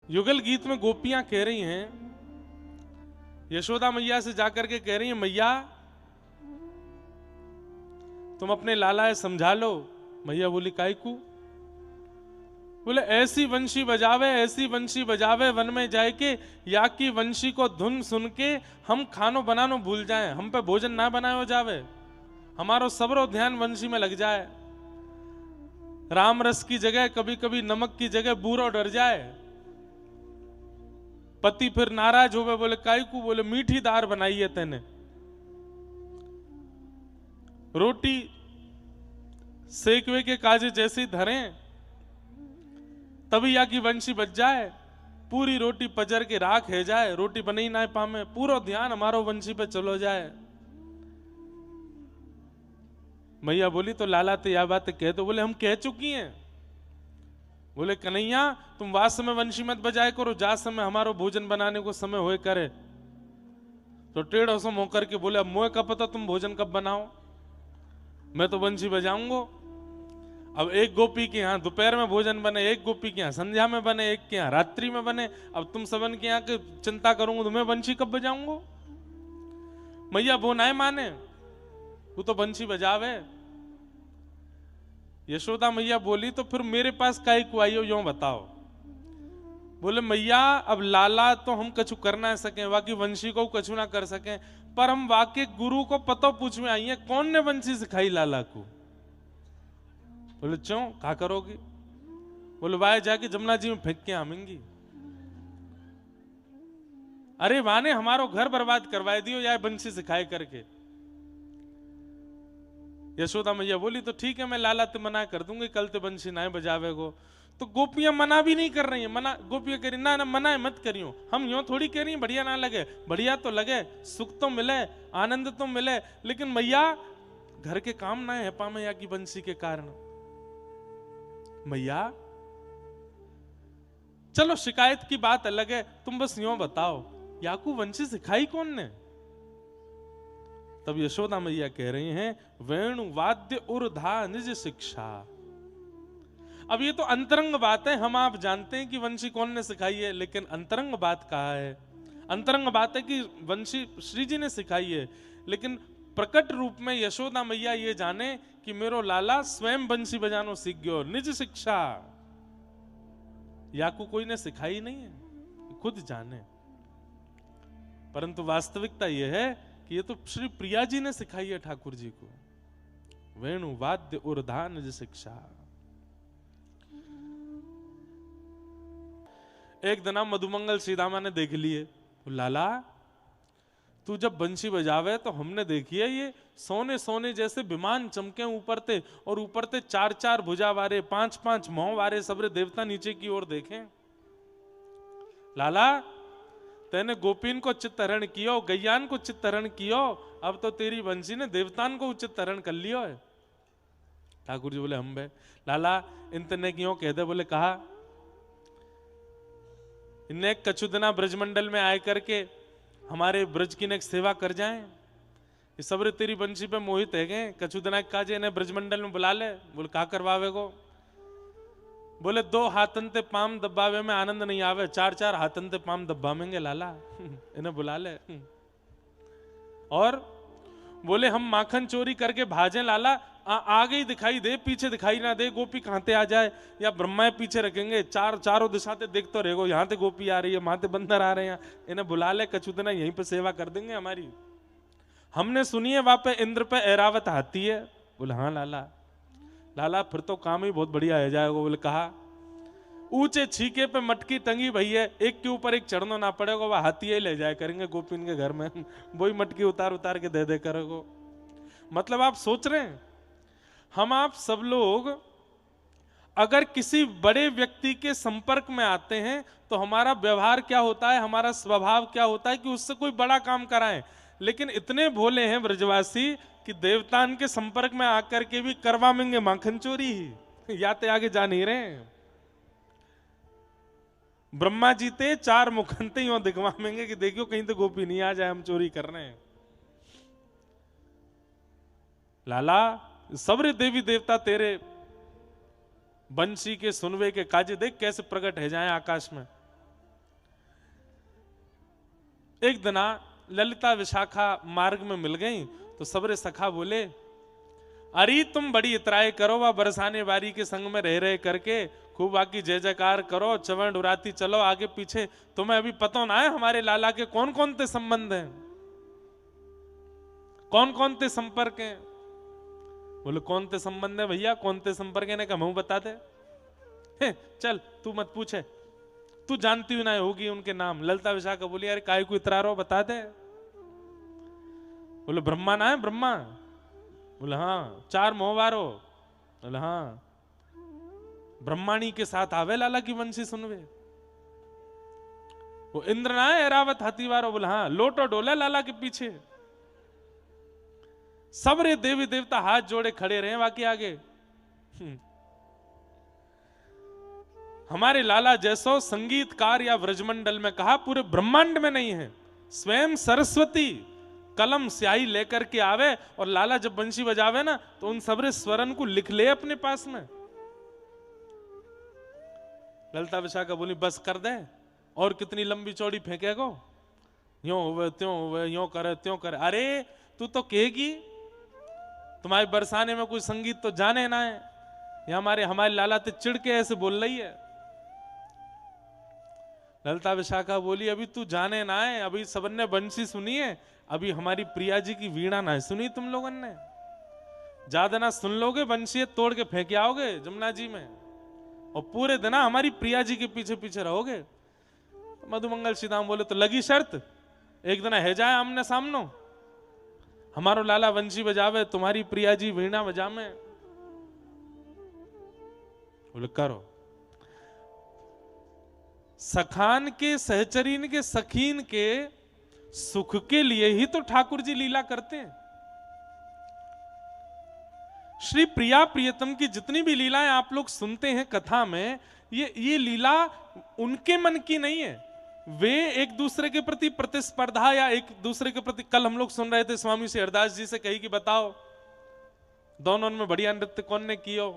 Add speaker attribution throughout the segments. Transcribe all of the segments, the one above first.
Speaker 1: युगल गीत में गोपियां कह रही हैं, यशोदा मैया से जाकर के कह रही हैं, मैया तुम अपने लाला है समझा लो। मैया बोली काय को? बोले ऐसी वंशी बजावे वन में जाए के, या की वंशी को धुन सुन के हम खानो बनानो भूल जाए, हम पे भोजन ना बनायो जावे, हमारो सबरो ध्यान वंशी में लग जाए। राम रस की जगह कभी कभी नमक की जगह बूरो डर जाए। पति फिर नाराज होवे, बोले काय को? बोले मीठी दार बनाई है तेने, रोटी सेकवे के काजे जैसी धरें तभी या की वंशी बच जाए, पूरी रोटी पजर के राख है जाए, रोटी बनी ना पामे, पूरा ध्यान हमारो वंशी पे चलो जाए। मैया बोली तो लाला तो यह बात कह दो। बोले हम कह चुकी हैं। बोले कन्हैया तुम वास समय वंशी मत बजाए करो, जा समय हमारो भोजन बनाने को समय होए करे। तो टेढ़ सो मुंह करके बोले अब मुझे कब पता तुम भोजन कब बनाओ, मैं तो वंशी बजाऊंगो। अब एक गोपी के यहाँ दोपहर में भोजन बने, एक गोपी के यहाँ संध्या में बने, एक के यहाँ रात्रि में बने, अब तुम सबन के यहाँ की चिंता करूंगा तो मैं वंशी कब बजाऊंगो? मैया वो ना माने, वो तो वंशी बजावे। यशोदा मैया बोली तो फिर मेरे पास काई को आई हो यो बताओ। बोले मैया अब लाला तो हम कछु कर ना सके, बाकी वंशी को कछु ना कर सके, पर हम वाके गुरु को पतो पूछ में आई है कौन ने वंशी सिखाई लाला को। बोले क्यों क्या करोगी? बोले वाय जाके जमुना जी में फेंक के आमेंगी। अरे वाने हमारो घर बर्बाद करवाए दियो या वंशी सिखाए करके। यशोदा मैया बोली तो ठीक है मैं लाला ते मना कर दूंगी, कल ते वंशी ना बजावे गो। तो गोपियां मना भी नहीं कर रही हैं, मना गोपियां कह रही ना ना मना मत करियो, हम यूं थोड़ी कह रही हैं बढ़िया ना लगे, बढ़िया तो लगे, सुख तो मिले, आनंद तो मिले, लेकिन मैया घर के काम ना है पामैया की वंशी के कारण। मैया चलो शिकायत की बात अलग है, तुम बस यूं बताओ याकू वंशी सिखाई कौन ने? तब यशोदा मैया कह रही हैं वेणु वाद्य उर्धा निज शिक्षा। अब ये तो अंतरंग बात है, हम आप जानते हैं कि वंशी कौन ने सिखाई है, लेकिन अंतरंग बात कहा है? अंतरंग बात है कि वंशी श्री जी ने सिखाई है, लेकिन प्रकट रूप में यशोदा मैया ये जाने कि मेरो लाला स्वयं बंसी बजानो सीख गयो, निज शिक्षा। याकू कोई ने सिखाई नहीं है, खुद जाने। परंतु वास्तविकता यह है कि ये तो श्री प्रिया जी ने सिखाई है ठाकुर जी को। वेणु वाद्य उर्धा निज शिक्षा। एक दिन मधुमंगल सीधामा ने देख लिए, लाला तू जब बंशी बजावे तो हमने देखी है ये सोने सोने जैसे विमान चमके ऊपर ते, और ऊपर ते चार चार भुजा वारे, पांच पांच मोह वारे सबरे देवता नीचे की ओर देखें। लाला तेने गोपीन को चित्त हरण कियो, गैयान को चित्त हरण कियो, अब तो तेरी बंशी ने देवतान को चित्त हरण कर लियो है। ठाकुर जी बोले हम बे लाला इनतने क्यों कह दे? बोले कहा इन्हें कछु दिना ब्रजमंडल में आए करके हमारे ब्रज की ने सेवा कर जाएं, ये सबरे तेरी बंशी पे मोहित है गए, कछु दिना काजे इन्हें ब्रजमंडल में बुला ले। बोले का करवावे को? बोले दो हाथन ते पाम दबावे में आनंद नहीं आवे, चार चार हाथन ते पाम दबावेंगे लाला इन्हें बुला ले। और बोले हम माखन चोरी करके भाजे लाला, आगे ही दिखाई दे पीछे दिखाई ना दे, गोपी कहां ते आ जाए या ब्रह्मा पीछे रखेंगे, चारों दिशा ते देखते रहेगो, यहाँ ते गोपी आ रही है, वहां ते बंदर आ रहे हैं, इन्हें बुला ले, कछु दिन यहीं पे सेवा कर देंगे हमारी। हमने सुनी है वहां पे इंद्र पे ऐरावत हाथी है। बोले हाँ लाला। लाला फिर तो काम ही बहुत बढ़िया है जाएगा। बोले कहा ऊंचे छीके पे मटकी टंगी भई है, एक के ऊपर एक चढ़ना ना पड़ेगा, वह हाथी ही ले जाए करेंगे गोपिन के घर में, वही मटकी उतार उतार के दे करेगो। मतलब आप सोच रहे हैं हम आप सब लोग अगर किसी बड़े व्यक्ति के संपर्क में आते हैं तो हमारा व्यवहार क्या होता है, हमारा स्वभाव क्या होता है कि उससे कोई बड़ा काम कराएं। लेकिन इतने भोले हैं ब्रजवासी कि देवतान के संपर्क में आकर के भी करवाएंगे माखन चोरी ही, या ते आगे जा नहीं रहे। ब्रह्मा जी ते चार मुखंते यूं दिखवाएंगे कि देखियो कहीं तो गोपी नहीं आ जाए, हम चोरी कर रहे हैं। लाला सबरे देवी देवता तेरे बंशी के सुनवे के काजे देख कैसे प्रकट है जाए आकाश में। एक दिना ललिता विशाखा मार्ग में मिल गई तो सबरे सखा बोले, अरे तुम बड़ी इतराए करो, वह बरसाने बारी के संग में रह रहे करके खूब आकी जय जयकार करो, चवण उड़ाती चलो आगे पीछे, तुम्हें अभी पता ना है हमारे लाला के कौन कौन से संबंध हैं, कौन कौन से संपर्क हैं। बोले कौन से संबंध है भैया, कौन से संपर्क है? ने कहा मुंह बता दे। चल तू मत पूछे, तू जानती हुई ना होगी उनके नाम। ललिता विशाखा बोली, अरे काय को इतरा रहो, बता दे। बोले ब्रह्मा ना है, ब्रह्मा? बोले हाँ। 4 मोहवारो? बोले हाँ। ब्रह्माणी के साथ आवे लाला की वंशी सुनवे। वो इंद्र ना है, एरावत हाथीवारो? बोले हाँ। लोटो डोले लाला के पीछे। सबरे देवी देवता हाथ जोड़े खड़े रहे बाकी आगे। हमारे लाला जैसो संगीतकार या व्रजमंडल में कहा पूरे ब्रह्मांड में नहीं है। स्वयं सरस्वती कलम स्याही लेकर के आवे और लाला जब बंशी बजावे ना तो उन सबरे स्वरन को लिख ले अपने पास में। ललिता विशाखा बोली बस कर दे, और कितनी लंबी चौड़ी फेंकेगो, यो हुए त्यों हुए, यो करे त्यों करे। अरे तू तो कहेगी तुम्हारे बरसाने में कोई संगीत तो जाने ना है, या हमारे लाला ते चिढ़ के ऐसे बोल रही है। ललिता विशाखा बोली अभी तू जाने ना है, अभी सबन ने बंशी सुनी है, अभी हमारी प्रिया जी की वीणा ना सुनी तुम लोगों ने। ज्यादा ना सुन लोगे बंशी तोड़ के फेंक आओगे जमुना जी में, और पूरे दिन हमारी प्रिया जी के पीछे पीछे रहोगे। मधुमंगल सीधाम बोले तो लगी शर्त, एक दिन है जाए आमने सामनो, हमारो लाला वंशी बजावे, तुम्हारी प्रिया जी वीणा बजावे। बोले करो। सखान के सहचरीन के सखीन के सुख के लिए ही तो ठाकुर जी लीला करते हैं। श्री प्रिया प्रियतम की जितनी भी लीलाएं आप लोग सुनते हैं कथा में, ये लीला उनके मन की नहीं है। वे एक दूसरे के प्रति प्रतिस्पर्धा या एक दूसरे के प्रति, कल हम लोग सुन रहे थे स्वामी श्री हरदास जी से कही कि बताओ दोनों में बढ़िया नृत्य कौन ने कियो।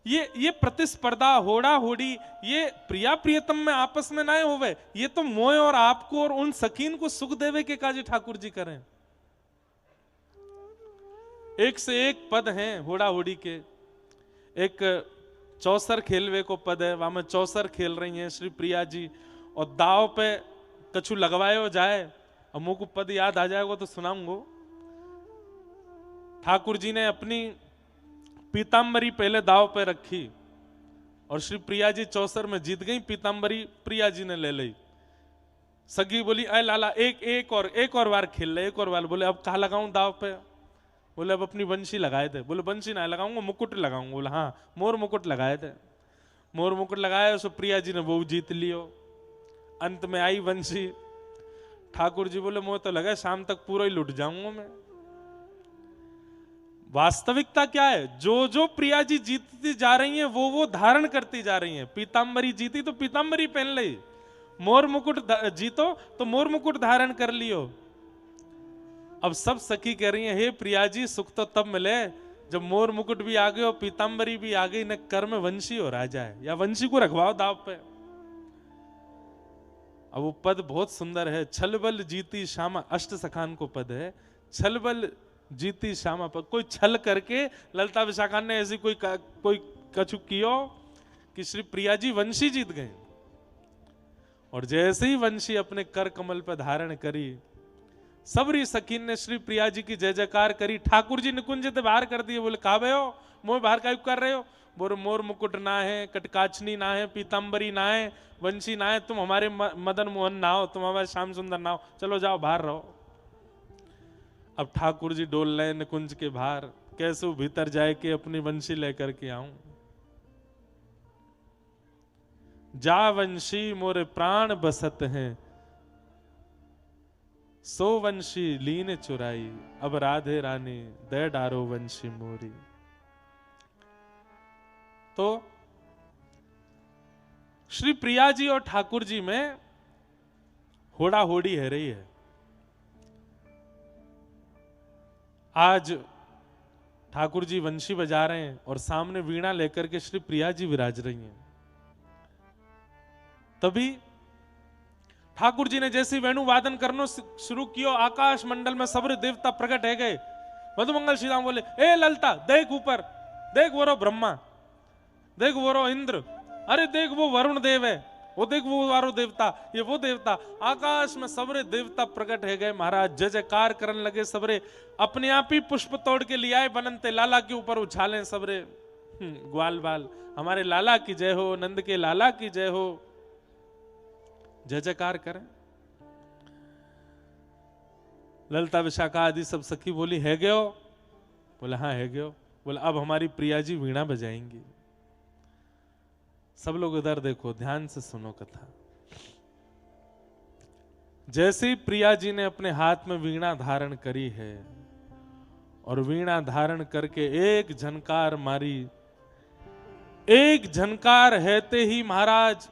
Speaker 1: ये प्रतिस्पर्धा होड़ा होड़ी ये प्रिया प्रियतम में आपस में ना होवे, ये तो मोय और आपको और उन सकीन को सुख देवे के काजी ठाकुर जी करें। एक से एक पद हैं होड़ा होड़ी के। एक चौसर खेलवे को पद है, वहां में चौसर खेल रही हैं श्री प्रिया जी, और दाव पे कछु लगवायो जाए, और मुझको पद याद आ जाएगा तो सुनाऊंगा। ठाकुर जी ने अपनी पीतांबरी पहले दाव पे रखी और श्री प्रिया जी चौसर में जीत गई, पीतांबरी प्रिया जी ने ले ली। सगी बोली अय लाला एक और बार खेल ले, एक और बार। बोले अब कहा लगाऊं दाव पे? बोले अब अपनी बंशी लगाए थे। बोले बंशी ना लगाऊंगा, मुकुट लगाऊंगा। बोले हाँ, मोर मुकुट लगाए थे। मोर मुकुट लगाया, सो प्रिया जी ने वो जीत लियो। अंत में आई बंशी। ठाकुर जी बोले मुझे तो लगा शाम तक पूरा ही लुट जाऊंगा मैं। वास्तविकता क्या है, जो जो प्रिया जी जीतती जा रही हैं वो धारण करती जा रही हैं। पीतांबरी जीती तो पीतांबरी पहन ली, मोर मुकुट जीतो तो मोर मुकुट धारण कर लियो। अब सब सखी कह रही हैं हे प्रिया जी सुख तो तब मिले जब मोर मुकुट भी आ गए और पीतांबरी भी आ गई, न कर में वंशी हो रहा जाए, या वंशी को रखवाओ दाव पे। अब वो पद बहुत सुंदर है, छलबल जीती श्यामा, अष्ट सखान को पद है, छलबल जीती श्यामा। पर कोई छल करके ललिता विशाखा ने ऐसी कोई कछु कियो कि श्री प्रिया जी वंशी जीत गए। और जैसे ही वंशी अपने कर कमल पर धारण करी, सबरी सखीन ने श्री प्रिया जी की जय जयकार करी। ठाकुर जी निकुंज से बाहर कर दिए। बोले कहा भे हो, मोह बाहर का कर रहे हो? बोले मोर मुकुट ना है, कटकाचनी ना है, पीतांबरी ना है, वंशी ना है, तुम हमारे मदन मोहन ना हो, तुम हमारे श्याम सुंदर ना हो, चलो जाओ बाहर रहो। अब ठाकुर जी डोल रहे निकुंज के बाहर, कैसे भीतर जाए के अपनी वंशी लेकर के आऊं। जा वंशी मोरे प्राण बसत हैं, सो वंशी लीन चुराई, अब राधे रानी दे डारो वंशी मोरी। तो श्री प्रिया जी और ठाकुर जी में होड़ा होड़ी है रही है। आज ठाकुर जी वंशी बजा रहे हैं और सामने वीणा लेकर के श्री प्रिया जी विराज रही हैं। तभी ठाकुर जी ने जैसे वेणु वादन करनो शुरू कियो, आकाश मंडल में सबरे देवता प्रकट है गए। मधुमंगल श्री राम बोले, ए ललता देख ऊपर, देख वो रो ब्रह्मा, देख वो रो इंद्र, अरे देख वो वरुण देव है, वो देख वो वारो देवता, ये वो देवता। आकाश में सबरे देवता प्रकट है गए महाराज, जय जयकार करने लगे सबरे। अपने आप ही पुष्प तोड़ के ले आए बनंते, लाला के ऊपर उछालें सबरे। ग्वाल बाल, हमारे लाला की जय हो, नंद के लाला की जय हो, जय जयकार करें। ललता विशाखा आदि सब सखी बोली, है गयो? बोले हाँ है गयो। बोले अब हमारी प्रिया जी वीणा बजाएंगी। सब लोग इधर देखो, ध्यान से सुनो कथा। जैसे ही प्रिया जी ने अपने हाथ में वीणा धारण करी है और वीणा धारण करके एक झनकार मारी, एक झनकार हेते ही महाराज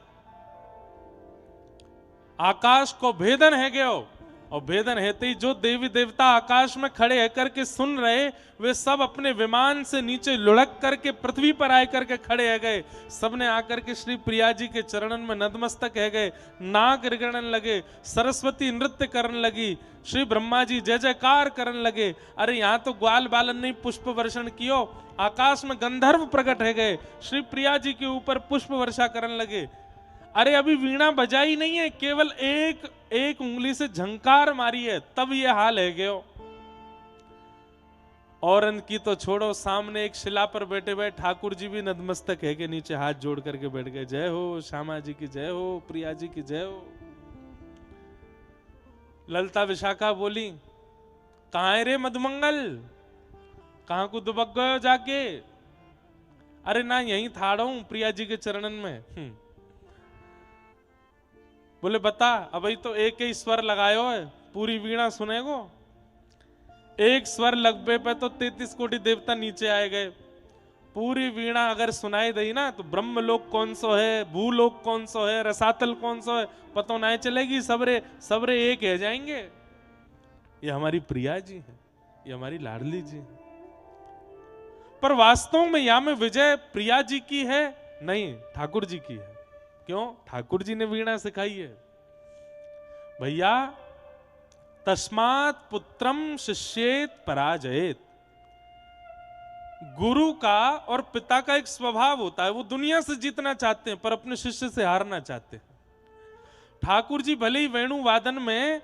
Speaker 1: आकाश को भेदन है गयो। और भेदन हेते ही जो देवी देवता आकाश में खड़े है करके सुन रहे, वे सब अपने विमान से नीचे लुढ़क करके पृथ्वी पर आए करके खड़े है गए। सबने आकर के श्री प्रिया जी के चरणन में नतमस्तक है गए, नाक रिगड़न लगे, सरस्वती नृत्य करने लगी, श्री ब्रह्मा जी जय जयकार करने लगे। अरे यहाँ तो ग्वाल बालन ने पुष्प वर्षण कियो, आकाश में गंधर्व प्रकट है गए, श्री प्रिया जी के ऊपर पुष्प वर्षा करने लगे। अरे अभी वीणा बजाई नहीं है, केवल एक उंगली से झंकार मारी है, तब ये हाल है गयो। और इनकी तो छोड़ो, सामने एक शिला पर बैठे हुए ठाकुर जी भी नतमस्तक है के नीचे हाथ जोड़ करके बैठ गए, जय हो श्यामा जी की जय हो, प्रिया जी की जय हो। ललता विशाखा बोली, कहां है रे मधुमंगल, कहां को दुबक गयो जाके? अरे ना यहीं थाड़ा हूं प्रिया जी के चरणन में। बोले बता, अभी तो एक ही स्वर लगायो है, पूरी वीणा सुनेगो? एक स्वर लगबे पे तो 33 कोटि देवता नीचे आए गए। पूरी वीणा अगर सुनाई दई ना तो ब्रह्मलोक कौन सो है, भूलोक कौन सो है, रसातल कौन सो है, पता नहीं चलेगी, सबरे सबरे एक है जाएंगे। ये हमारी प्रिया जी है, ये हमारी लाडली जी है। पर वास्तव में या में विजय प्रिया जी की है नहीं, ठाकुर जी की है। क्यों? ठाकुर जी ने वीणा सिखाई है भैया। तस्मात् पुत्रम शिष्येत पराजयेत। गुरु का और पिता का एक स्वभाव होता है, वो दुनिया से जीतना चाहते हैं पर अपने शिष्य से हारना चाहते हैं। ठाकुर जी भले ही वेणु वादन में,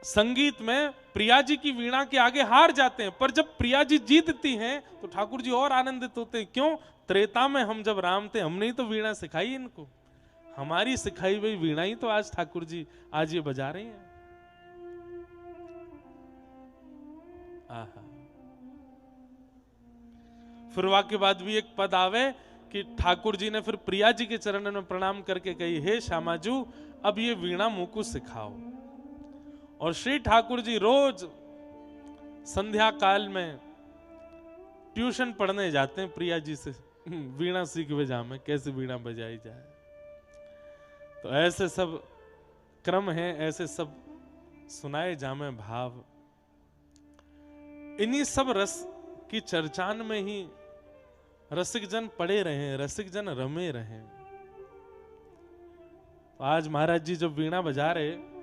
Speaker 1: संगीत में प्रिया जी की वीणा के आगे हार जाते हैं, पर जब प्रिया जी जीतती हैं तो ठाकुर जी और आनंदित होते हैं। क्यों? त्रेता में हम जब राम थे, हमने ही तो वीणा सिखाई इनको, हमारी सिखाई हुई वीणा ही तो आज ठाकुर जी आज ये बजा रहे हैं। आहा। फिर वाक्य बाद भी एक पद आवे कि ठाकुर जी ने फिर प्रिया जी के चरणों में प्रणाम करके कही, हे श्यामाजू अब ये वीणा मुझको सिखाओ। और श्री ठाकुर जी रोज संध्या काल में ट्यूशन पढ़ने जाते हैं प्रिया जी से, वीणा सीख वे जामे, कैसे वीणा बजाई जाए। तो ऐसे सब क्रम हैं, ऐसे सब सुनाए जामे भाव। इन्हीं सब रस की चर्चान में ही रसिक जन पड़े रहे, रसिक जन रमे रहे। तो आज महाराज जी जब वीणा बजा रहे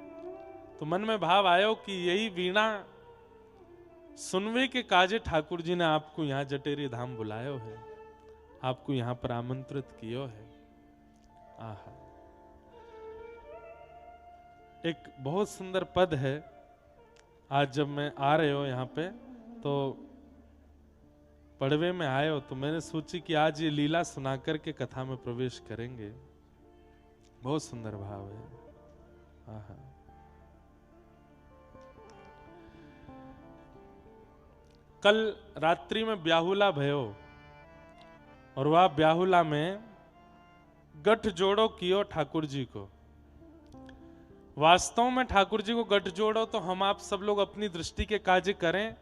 Speaker 1: तो मन में भाव आयो कि यही वीणा सुनवे के काजे ठाकुर जी ने आपको यहाँ जटेरी धाम बुलायो है, आपको यहाँ पर आमंत्रित कियो है। आहा। एक बहुत सुंदर पद है। आज जब मैं आ रहे हो यहाँ पे तो पड़वे में आए हो तो मैंने सोची कि आज ये लीला सुना करके कथा में प्रवेश करेंगे। बहुत सुंदर भाव है। आहा। कल रात्रि में ब्याहुला भयो और वह ब्याहुला में गठ जोड़ो कियो ठाकुर जी को। वास्तव में ठाकुर जी को गठ जोड़ो तो हम आप सब लोग अपनी दृष्टि के कार्य करें,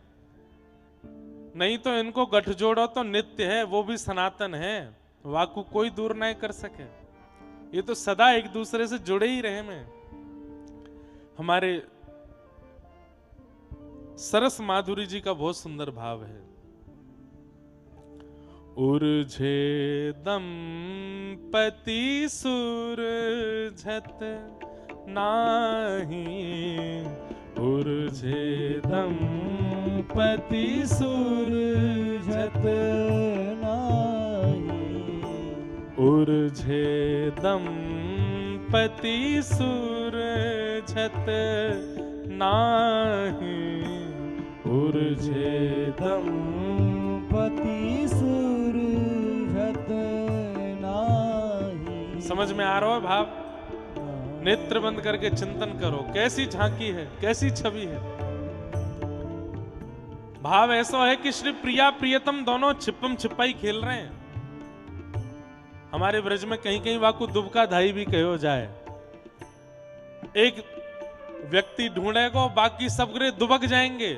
Speaker 1: नहीं तो इनको गठ जोड़ो तो नित्य है, वो भी सनातन है, वाकु कोई दूर नहीं कर सके। ये तो सदा एक दूसरे से जुड़े ही रहे। में हमारे सरस माधुरी जी का बहुत सुंदर भाव है। उर्झे दंपति सुरझत नाही ऊर्झेदम पति
Speaker 2: सूरझत नाही
Speaker 1: ऊर्झेदम पति सूरझत नाही ऊर्झेदम
Speaker 2: पति सूरझत नाही।
Speaker 1: समझ में आ रहा है भाव? नेत्र बंद करके चिंतन करो, कैसी झांकी है, कैसी छवि है। भाव ऐसा है कि श्री प्रिया प्रियतम दोनों छिपम छिपाई खेल रहे हैं। हमारे ब्रज में कहीं कहीं वाकु दुबका धाई भी कहो जाए। एक व्यक्ति ढूंढेगा, बाकी सब गरे दुबक जाएंगे।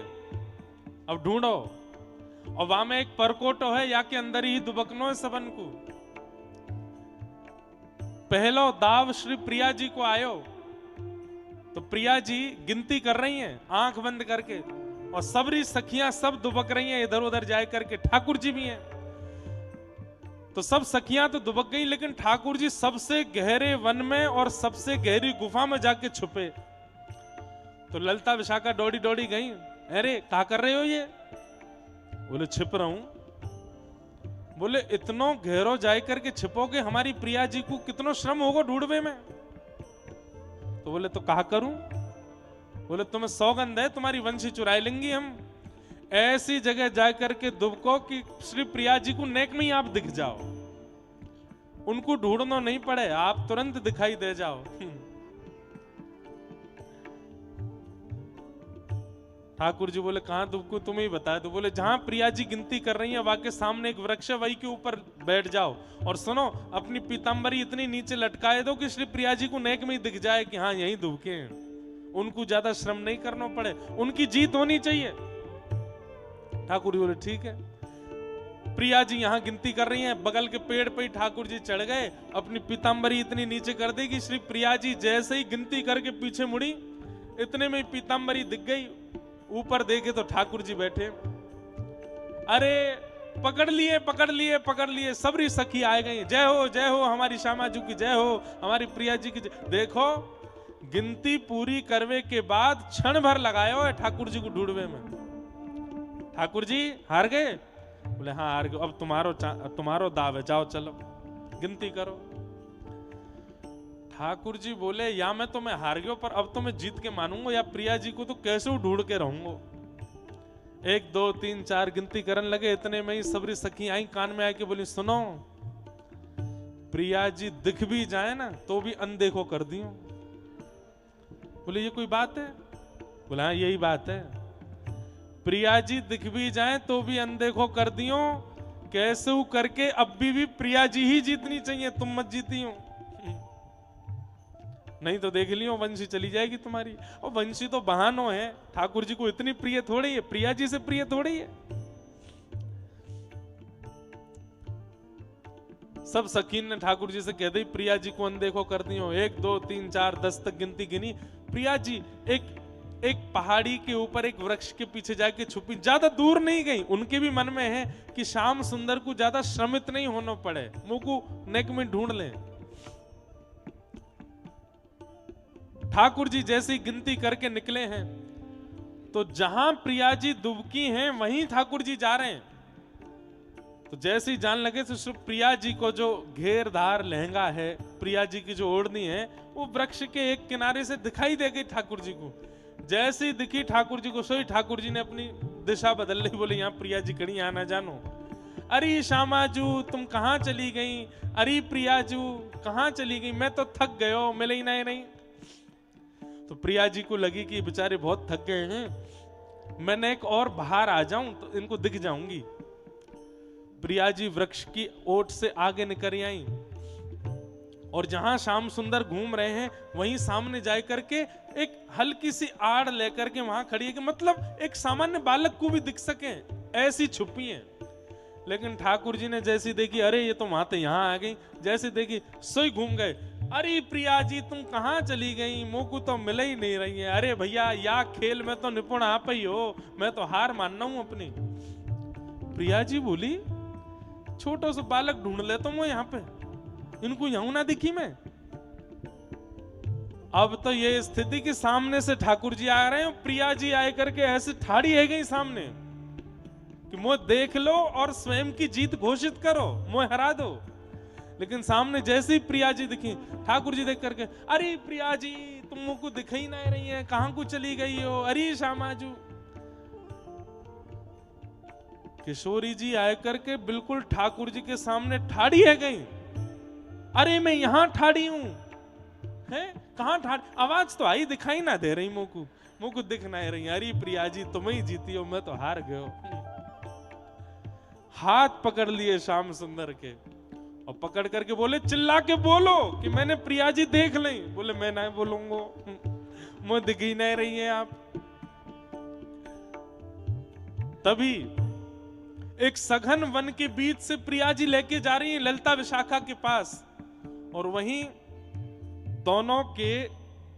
Speaker 1: अब ढूंढो, और वहां में एक परकोटो है, या के अंदर ही दुबकनो है सबन को। पहलो दाव श्री प्रिया जी को आयो, तो प्रिया जी गिनती कर रही हैं आंख बंद करके, और सबरी सखियां सब दुबक रही हैं इधर उधर जाए करके। ठाकुर जी भी हैं, तो सब सखियां तो दुबक गई, लेकिन ठाकुर जी सबसे गहरे वन में और सबसे गहरी गुफा में जाके छुपे। तो ललिता विशाखा दौड़ी दौड़ी गई, अरे क्या कर रहे हो ये? बोले छिप रहा हूं। बोले इतनो गहरो जाए करके छिपोगे, हमारी प्रिया जी को कितनो श्रम होगा ढूंढवे में। तो बोले तो कहा करूं? बोले तुम्हें सौगंध है, तुम्हारी वंशी चुराई लेंगी हम। ऐसी जगह जाकर करके दुबको कि श्री प्रिया जी को नेक में ही आप दिख जाओ, उनको ढूंढना नहीं पड़े, आप तुरंत दिखाई दे जाओ। ठाकुर जी बोले कहां दुबको, तुम ही बताए। तो बोले जहां प्रिया जी गिनती कर रही है वहां के सामने एक वृक्ष है, वही के ऊपर बैठ जाओ, और सुनो अपनी पीतांबरी इतनी नीचे लटकाए दो कि श्री प्रिया जी को नेक में ही दिख जाए कि हाँ यही दुबके हैं। उनको ज्यादा श्रम नहीं करना पड़े, उनकी जीत होनी चाहिए। ठाकुर जी बोले ठीक है। प्रिया जी यहां गिनती कर रही हैं, बगल के पेड़ पे ही ठाकुर जी चढ़ गए, अपनी पीतांबरी इतनी नीचे कर दी कि श्री प्रिया जी जैसे ही गिनती करके पीछे मुड़ी, इतने में पीतांबरी दिख गई। ऊपर देखे तो ठाकुर जी बैठे। अरे पकड़ लिए पकड़ लिए पकड़ लिए, सबरी सखी आ गई। जय हो हमारी श्यामा जी की जय हो, हमारी प्रिया जी की जय। देखो गिनती पूरी करवे के बाद क्षण भर लगाया है ठाकुर जी को ढूंढवे में। ठाकुर जी हार गए? बोले हाँ हार गए, अब तुम्हारो दाव है, जाओ चलो गिनती करो। ठाकुर जी बोले या मैं तो मैं हार गया, पर अब तो मैं जीत के मानूंगा, या प्रिया जी को तो कैसे ढूंढ के रहूंगा। 1 2 3 4 गिनती करने लगे। इतने में ही सबरी सखी आई, कान में आके बोली सुनो, प्रिया जी दिख भी जाए ना तो भी अनदेखो कर दियो। बोले ये कोई बात है? बोला हाँ यही बात है। प्रिया जी दिख भी जाए तो भी अनदेखो कर दियो, कैसे करके अब भी प्रिया जी ही जीतनी चाहिए, तुम मत जीती हो। नहीं तो देख लियो वंशी चली जाएगी तुम्हारी। और वंशी तो बहानो है, ठाकुर जी को इतनी प्रिय थोड़ी है, प्रिया जी से प्रिय थोड़ी है। सब सखीन ने ठाकुर जी से कह दी प्रिया जी को अनदेखो कर दियो। 1 2 3 4 10 तक गिनती गिनी। प्रिया जी एक पहाड़ी के ऊपर एक वृक्ष के पीछे जाके छुपी, ज्यादा दूर नहीं गई। उनके भी मन में है कि श्याम सुंदर को ज्यादा श्रमित नहीं होना पड़े, मुंह को नेक में ढूंढ लें। ठाकुर जी जैसी गिनती करके निकले हैं, तो जहां प्रिया जी दुबकी हैं वहीं ठाकुर जी जा रहे हैं। तो जैसे ही जान लगे तो प्रिया जी को जो घेरदार लहंगा है, प्रिया जी की जो ओढ़नी है, वो वृक्ष के एक किनारे से दिखाई दे गई ठाकुर जी को। जैसे ही दिखी ठाकुर जी को, सोई ठाकुर जी ने अपनी दिशा बदल ली। बोले यहाँ प्रिया जी कड़ी, यहाँ ना जानो। अरे श्यामा जू तुम कहाँ चली गई? अरे प्रिया जू कहाँ चली गई? मैं तो थक गयो, मिले ही नहीं। तो प्रिया जी को लगी कि बेचारे बहुत थक गए हैं, मैंने एक और बाहर आ जाऊं तो इनको दिख जाऊंगी। प्रिया जी वृक्ष की ओट से आगे निकल आई, और जहां श्याम सुंदर घूम रहे हैं वहीं सामने जाए करके एक हल्की सी आड़ लेकर के वहां खड़ी है, कि मतलब एक सामान्य बालक को भी दिख सके, ऐसी छुपी है। लेकिन ठाकुर जी ने जैसी देखी, अरे ये तो वहां से यहां आ गई, जैसे देखी सोई घूम गए। अरे प्रिया जी तुम कहां चली गई? मुंह को तो मिल ही नहीं रही है। अरे भैया या खेल में तो निपुण आप ही हो, मैं तो हार मानना हूं अपनी। प्रिया जी बोली छोटो सा बालक ढूंढ लेता हूं यहाँ पे, इनको यहां ना दिखी मैं। अब तो ये स्थिति कि सामने से ठाकुर जी आ रहे हैं, प्रिया जी आए करके ऐसे ठाड़ी है गई सामने कि मुझे देख लो और स्वयं की जीत घोषित करो, मुझे हरा दो। लेकिन सामने जैसे ही प्रिया जी दिखी, ठाकुर जी देख करके, अरे प्रिया जी तुम मुझको दिख ही नहीं रही हैं, कहां को चली गई हो, अरे श्यामाजू। किशोरी जी आए करके बिल्कुल ठाकुर जी के सामने ठाड़ी है गई। अरे मैं यहां ठाड़ी हूं, है कहां ठाड़ी, आवाज तो आई दिखाई ना दे रही मुझको दिख नहीं रही। अरे प्रिया जी तुम ही जीती हो, मैं तो हार गयो। हाथ पकड़ लिए श्याम सुंदर के और पकड़ करके बोले, चिल्ला के बोलो कि मैंने प्रिया जी देख ली। बोले मैं नहीं बोलूंगा, मुझे दिख ही नहीं रही है आप। तभी एक सघन वन के बीच से प्रिया जी लेके जा रही है ललिता विशाखा के पास, और वहीं दोनों के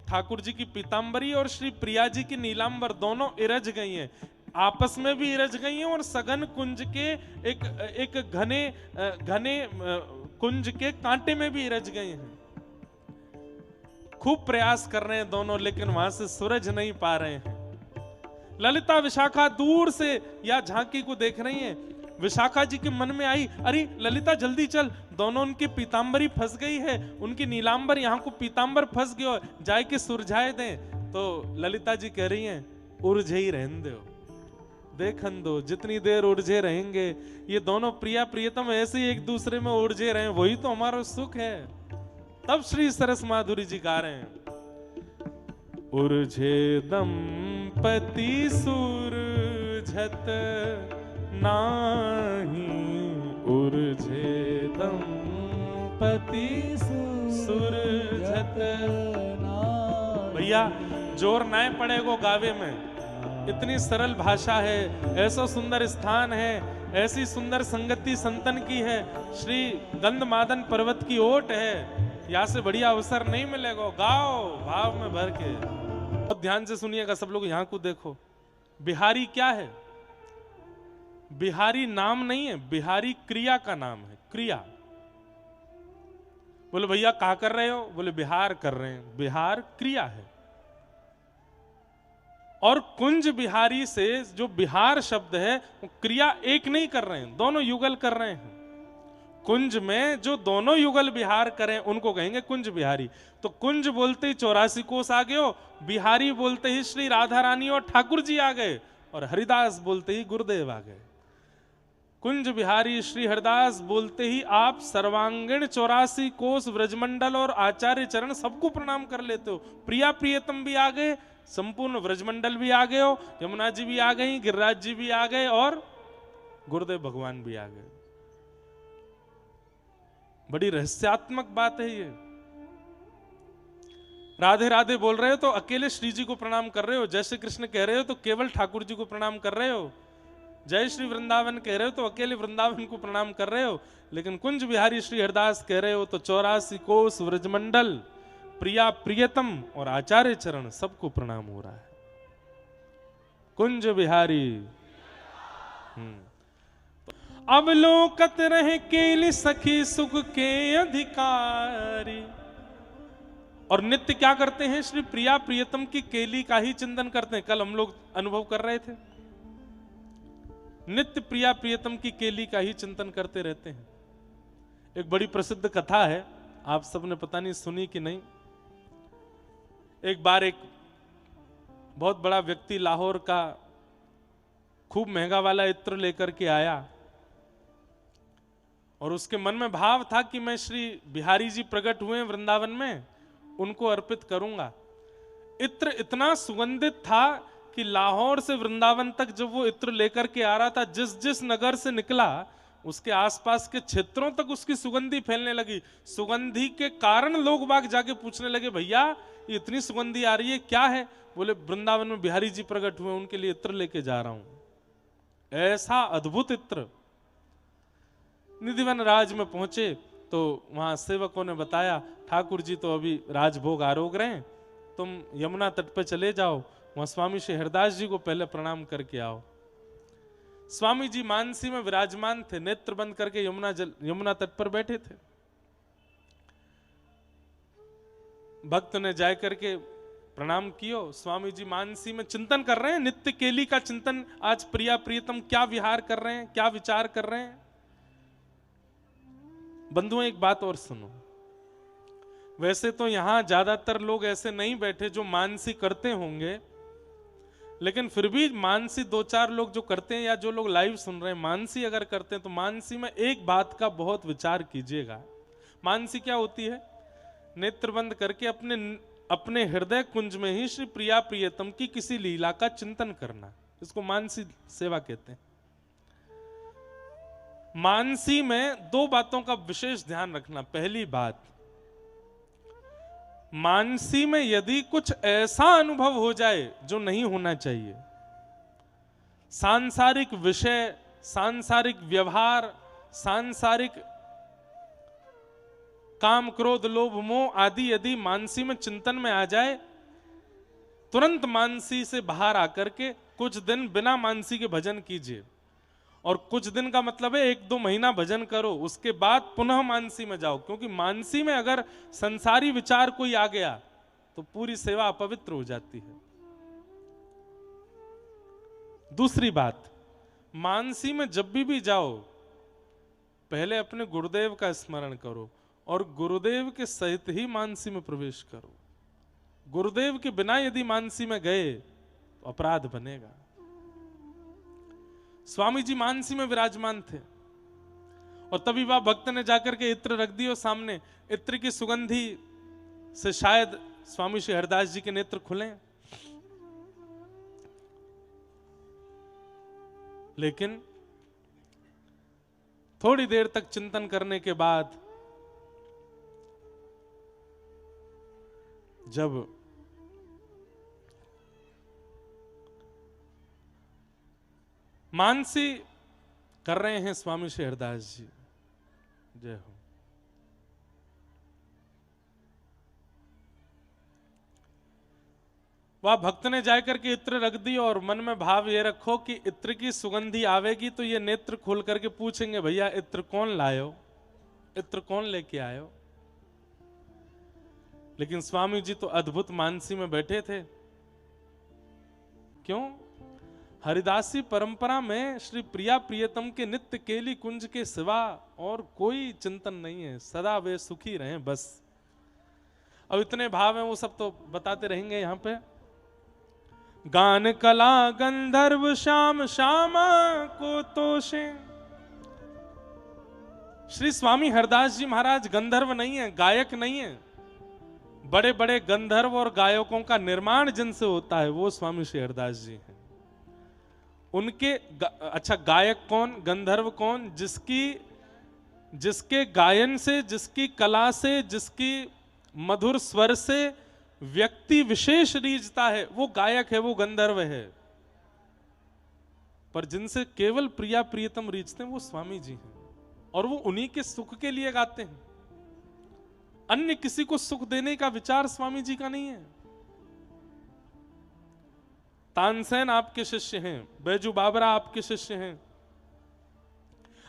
Speaker 1: ठाकुर जी की पीतांबरी और श्री प्रिया जी की नीलांबर दोनों इरज गई हैं, आपस में भी इरज गई हैं, और सघन कुंज के एक घने कुंज के कांटे में भी इरज गए हैं। खूब प्रयास कर रहे हैं दोनों, लेकिन वहां से सूरज नहीं पा रहे हैं। ललिता विशाखा दूर से या झांकी को देख रही हैं। विशाखा जी के मन में आई, अरे ललिता जल्दी चल, दोनों उनकी पीतांबरी फंस गई है, उनकी नीलांबर यहाँ को पीतांबर फंस गयो, जाए के सुरझाए दें। तो ललिता जी कह रही हैं, उर्झे ही रहने दो, देखन दो, जितनी देर उर्झे रहेंगे ये दोनों प्रिया प्रियतम ऐसे ही एक दूसरे में उर्झे रहे, वही तो हमारा सुख है। तब श्री सरस माधुरी जी गा रहे हैं, उर्झे दंपति सुरझत नाही, उर्झे दंपति सुरझत। भैया जोर ना पड़ेगो गावे में, इतनी सरल भाषा है, ऐसा सुंदर स्थान है, ऐसी सुंदर संगति संतन की है, श्री गंधमादन पर्वत की ओट है, यहाँ से बढ़िया अवसर नहीं मिलेगा। गाओ भाव में भर के। बहुत ध्यान से सुनिएगा सब लोग, यहाँ को देखो। बिहारी क्या है? बिहारी नाम नहीं है, बिहारी क्रिया का नाम है, क्रिया। बोले भैया क्या कर रहे हो? बोले बिहार कर रहे हैं। बिहार क्रिया है। और कुंज बिहारी से जो बिहार शब्द है वो क्रिया एक नहीं कर रहे हैं, दोनों युगल कर रहे हैं। कुंज में जो दोनों युगल बिहार करें उनको कहेंगे कुंज बिहारी। तो कुंज बोलते ही 84 कोस आ गए, बिहारी बोलते ही श्री राधा रानी और ठाकुर जी आ गए, और हरिदास बोलते ही गुरुदेव आ गए। कुंज बिहारी श्री हरिदास बोलते ही आप सर्वांगीण 84 कोस व्रजमंडल और आचार्य चरण सबको प्रणाम कर लेते हो। प्रिया प्रियतम भी आ गए, संपूर्ण व्रजमंडल भी आ गए हो, यमुना जी भी आ गई, गिरिराज जी भी आ गए, और गुरुदेव भगवान भी आ गए। बड़ी रहस्यात्मक बात है ये। राधे राधे बोल रहे हो तो अकेले श्री जी को प्रणाम कर रहे हो, जय श्री कृष्ण कह रहे हो तो केवल ठाकुर जी को प्रणाम कर रहे हो, जय श्री वृंदावन कह रहे हो तो अकेले वृंदावन को प्रणाम कर रहे हो। लेकिन कुंज बिहारी श्री हरिदास कह रहे हो तो 84 कोस व्रजमंडल, प्रिया प्रियतम और आचार्य चरण सबको प्रणाम हो रहा है। कुंज बिहारी। अवलोकत रहे केली सखी सुख के अधिकारी। और नित्य क्या करते हैं? श्री प्रिया प्रियतम की केली का ही चिंतन करते हैं। कल हम लोग अनुभव कर रहे थे, नित्य प्रिया प्रियतम की केली का ही चिंतन करते रहते हैं। एक बड़ी प्रसिद्ध कथा है, आप सबने पता नहीं सुनी कि नहीं। एक बार एक बहुत बड़ा व्यक्ति लाहौर का खूब महंगा वाला इत्र लेकर के आया, और उसके मन में भाव था कि मैं श्री बिहारी जी प्रकट हुए वृंदावन में, उनको अर्पित करूंगा। इत्र इतना सुगंधित था कि लाहौर से वृंदावन तक जब वो इत्र लेकर के आ रहा था, जिस जिस नगर से निकला उसके आसपास के क्षेत्रों तक उसकी सुगंधी फैलने लगी। सुगंधी के कारण लोग बाग जाके पूछने लगे, भैया ये इतनी सुगंधी आ रही है, क्या है? बोले वृंदावन में बिहारी जी प्रकट हुए, उनके लिए इत्र लेके जा रहा हूं। ऐसा अद्भुत इत्र। निधिवन राज में पहुंचे तो वहां सेवकों ने बताया, ठाकुर जी तो अभी राजभोग आरोग रहे हैं, तुम यमुना तट पर चले जाओ, वहां स्वामी श्री हरदास जी को पहले प्रणाम करके आओ। स्वामी जी मानसी में विराजमान थे, नेत्र बंद करके यमुना तट पर बैठे थे। भक्त ने जाय करके प्रणाम कियो। स्वामी जी मानसी में चिंतन कर रहे हैं, नित्य केली का चिंतन। आज प्रिया प्रियतम क्या विहार कर रहे हैं, क्या विचार कर रहे हैं। बंधुओं एक बात और सुनो, वैसे तो यहां ज्यादातर लोग ऐसे नहीं बैठे जो मानसी करते होंगे, लेकिन फिर भी मानसी दो चार लोग जो करते हैं या जो लोग लाइव सुन रहे हैं मानसी अगर करते हैं तो मानसी में एक बात का बहुत विचार कीजिएगा। मानसी क्या होती है? नेत्र बंद करके अपने हृदय कुंज में ही श्री प्रिया प्रियतम की किसी लीला का चिंतन करना, इसको मानसी सेवा कहते हैं। मानसी में दो बातों का विशेष ध्यान रखना। पहली बात, मानसी में यदि कुछ ऐसा अनुभव हो जाए जो नहीं होना चाहिए, सांसारिक विषय, सांसारिक व्यवहार, सांसारिक काम क्रोध लोभ मोह आदि यदि मानसी में चिंतन में आ जाए, तुरंत मानसी से बाहर आकर के कुछ दिन बिना मानसी के भजन कीजिए। और कुछ दिन का मतलब है 1-2 महीना भजन करो, उसके बाद पुनः मानसी में जाओ, क्योंकि मानसी में अगर संसारी विचार कोई आ गया तो पूरी सेवा अपवित्र हो जाती है। दूसरी बात, मानसी में जब भी जाओ पहले अपने गुरुदेव का स्मरण करो और गुरुदेव के सहित ही मानसी में प्रवेश करो। गुरुदेव के बिना यदि मानसी में गए तो अपराध बनेगा। स्वामी जी मानसी में विराजमान थे और तभी वह भक्त ने जाकर के इत्र रख दियो सामने। इत्र की सुगंधी से शायद स्वामी श्री हरदास जी के नेत्र खुले, लेकिन थोड़ी देर तक चिंतन करने के बाद जब मानसी कर रहे हैं स्वामी श्री हरदास जी, जय हो, वह भक्त ने जाकर के इत्र रख दी और मन में भाव ये रखो कि इत्र की सुगंधी आवेगी तो ये नेत्र खोल करके पूछेंगे, भैया इत्र कौन लायो, इत्र कौन लेके आयो। लेकिन स्वामी जी तो अद्भुत मानसी में बैठे थे। क्यों? हरिदासी परंपरा में श्री प्रिया प्रियतम के नित्य केली कुंज के सिवा और कोई चिंतन नहीं है, सदा वे सुखी रहें बस। अब इतने भाव हैं, वो सब तो बताते रहेंगे यहां पे। गान कला गंधर्व श्याम श्यामा को तोषे। श्री स्वामी हरदास जी महाराज गंधर्व नहीं है, गायक नहीं है। बड़े बड़े गंधर्व और गायकों का निर्माण जिनसे होता है वो स्वामी श्री हरदास जी हैं। उनके अच्छा, गायक कौन, गंधर्व कौन? जिसके गायन से, जिसकी कला से, जिसकी मधुर स्वर से व्यक्ति विशेष रीझता है वो गायक है, वो गंधर्व है। पर जिनसे केवल प्रिया प्रियतम रीझते हैं वो स्वामी जी हैं, और वो उन्हीं के सुख के लिए गाते हैं। अन्य किसी को सुख देने का विचार स्वामी जी का नहीं है। तानसेन आपके शिष्य हैं, बैजू बाबरा आपके शिष्य हैं।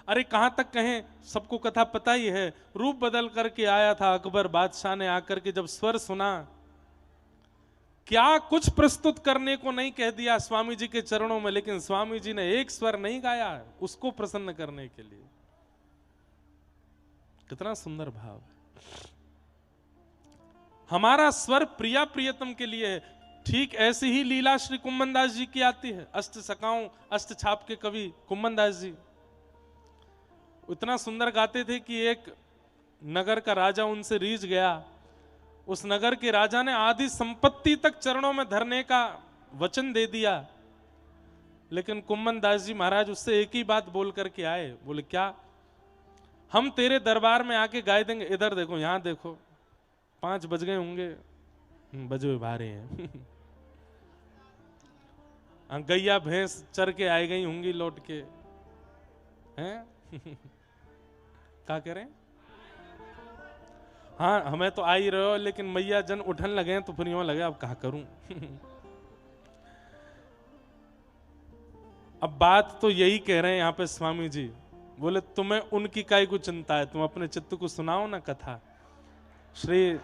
Speaker 1: अरे कहां तक कहें, सबको कथा पता ही है। रूप बदल करके आया था अकबर बादशाह ने, आकर के जब स्वर सुना, क्या कुछ प्रस्तुत करने को नहीं कह दिया स्वामी जी के चरणों में, लेकिन स्वामी जी ने एक स्वर नहीं गाया उसको प्रसन्न करने के लिए। कितना सुंदर भाव है। हमारा स्वर प्रिया प्रियतम के लिए है। ठीक ऐसी ही लीला श्री कुम्मन दास जी की आती है। अष्ट सखाओं, अष्ट छाप के कवि कुम्मन दास जी इतना सुंदर गाते थे कि एक नगर का राजा उनसे रीझ गया। उस नगर के राजा ने आधी संपत्ति तक चरणों में धरने का वचन दे दिया, लेकिन कुम्मन दास जी महाराज उससे एक ही बात बोल करके आए। बोले, क्या? हम तेरे दरबार में आके गाय देंगे। इधर देखो, यहां देखो, 5 बज गए होंगे, बजे हुए भारे हैं। गैया भैंस चर के आई गई होंगी लौट के, हैं? क्या कह रहे हैं? हाँ, हमें तो आ ही रहे हो, लेकिन मैया जन उठन लगे तो फिर यूं लगे अब कहा करूं। अब बात तो यही कह रहे हैं यहाँ पे स्वामी जी। बोले, तुम्हें उनकी काई को चिंता है, तुम अपने चित्त को सुनाओ ना कथा। श्री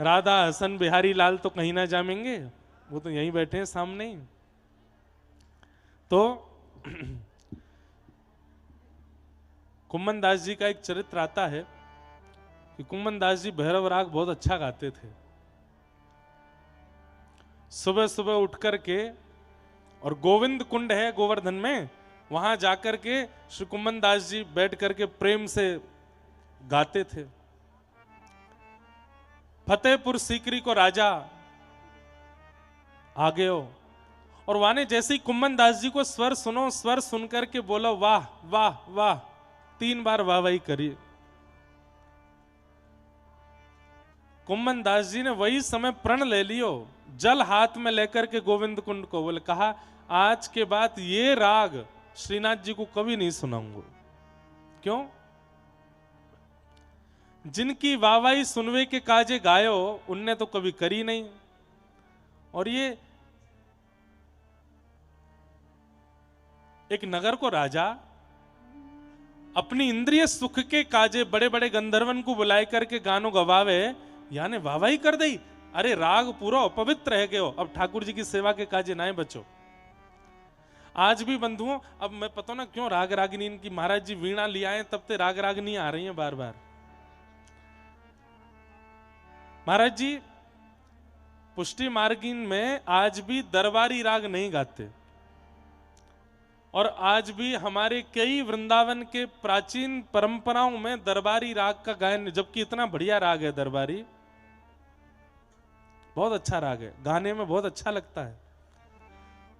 Speaker 1: राधा हसन बिहारी लाल तो कहीं ना जामेंगे, वो तो यहीं बैठे हैं सामने ही। तो कुम्मन दास जी का एक चरित्र आता है कि कुम्मन दास जी भैरव राग बहुत अच्छा गाते थे। सुबह सुबह उठ करके, और गोविंद कुंड है गोवर्धन में, वहां जाकर के श्री कुम्मन दास जी बैठ करके प्रेम से गाते थे। फतेहपुर सीकरी को राजा आ गए हो, और वाने जैसे ही कुम्मन दास जी को स्वर सुनो, स्वर सुनकर के बोलो वाह वाह वाह, 3 बार वाह वाही करी। कुम्मन दास जी ने वही समय प्रण ले लियो, जल हाथ में लेकर के गोविंद कुंड को बोले, कहा आज के बाद ये राग श्रीनाथ जी को कभी नहीं सुनाऊंगा। क्यों? जिनकी वाहवाही सुनवे के काजे गायो, उनने तो कभी करी नहीं। और ये एक नगर को राजा अपनी इंद्रिय सुख के काजे बड़े बड़े गंधर्वन को बुलाए करके गानों गवावे, यानी वाहवाही कर दी। अरे राग पूरा अपवित्र है गयो, अब ठाकुर जी की सेवा के काजे ना बचो। आज भी बंधुओं, अब मैं पता ना क्यों राग रागिनी की महाराज जी वीणा लिया है, तब से राग रागिनी आ रही है बार बार। महाराज जी पुष्टि मार्गिन में आज भी दरबारी राग नहीं गाते, और आज भी हमारे कई वृंदावन के प्राचीन परंपराओं में दरबारी राग का गायन, जबकि इतना बढ़िया राग है दरबारी, बहुत अच्छा राग है, गाने में बहुत अच्छा लगता है,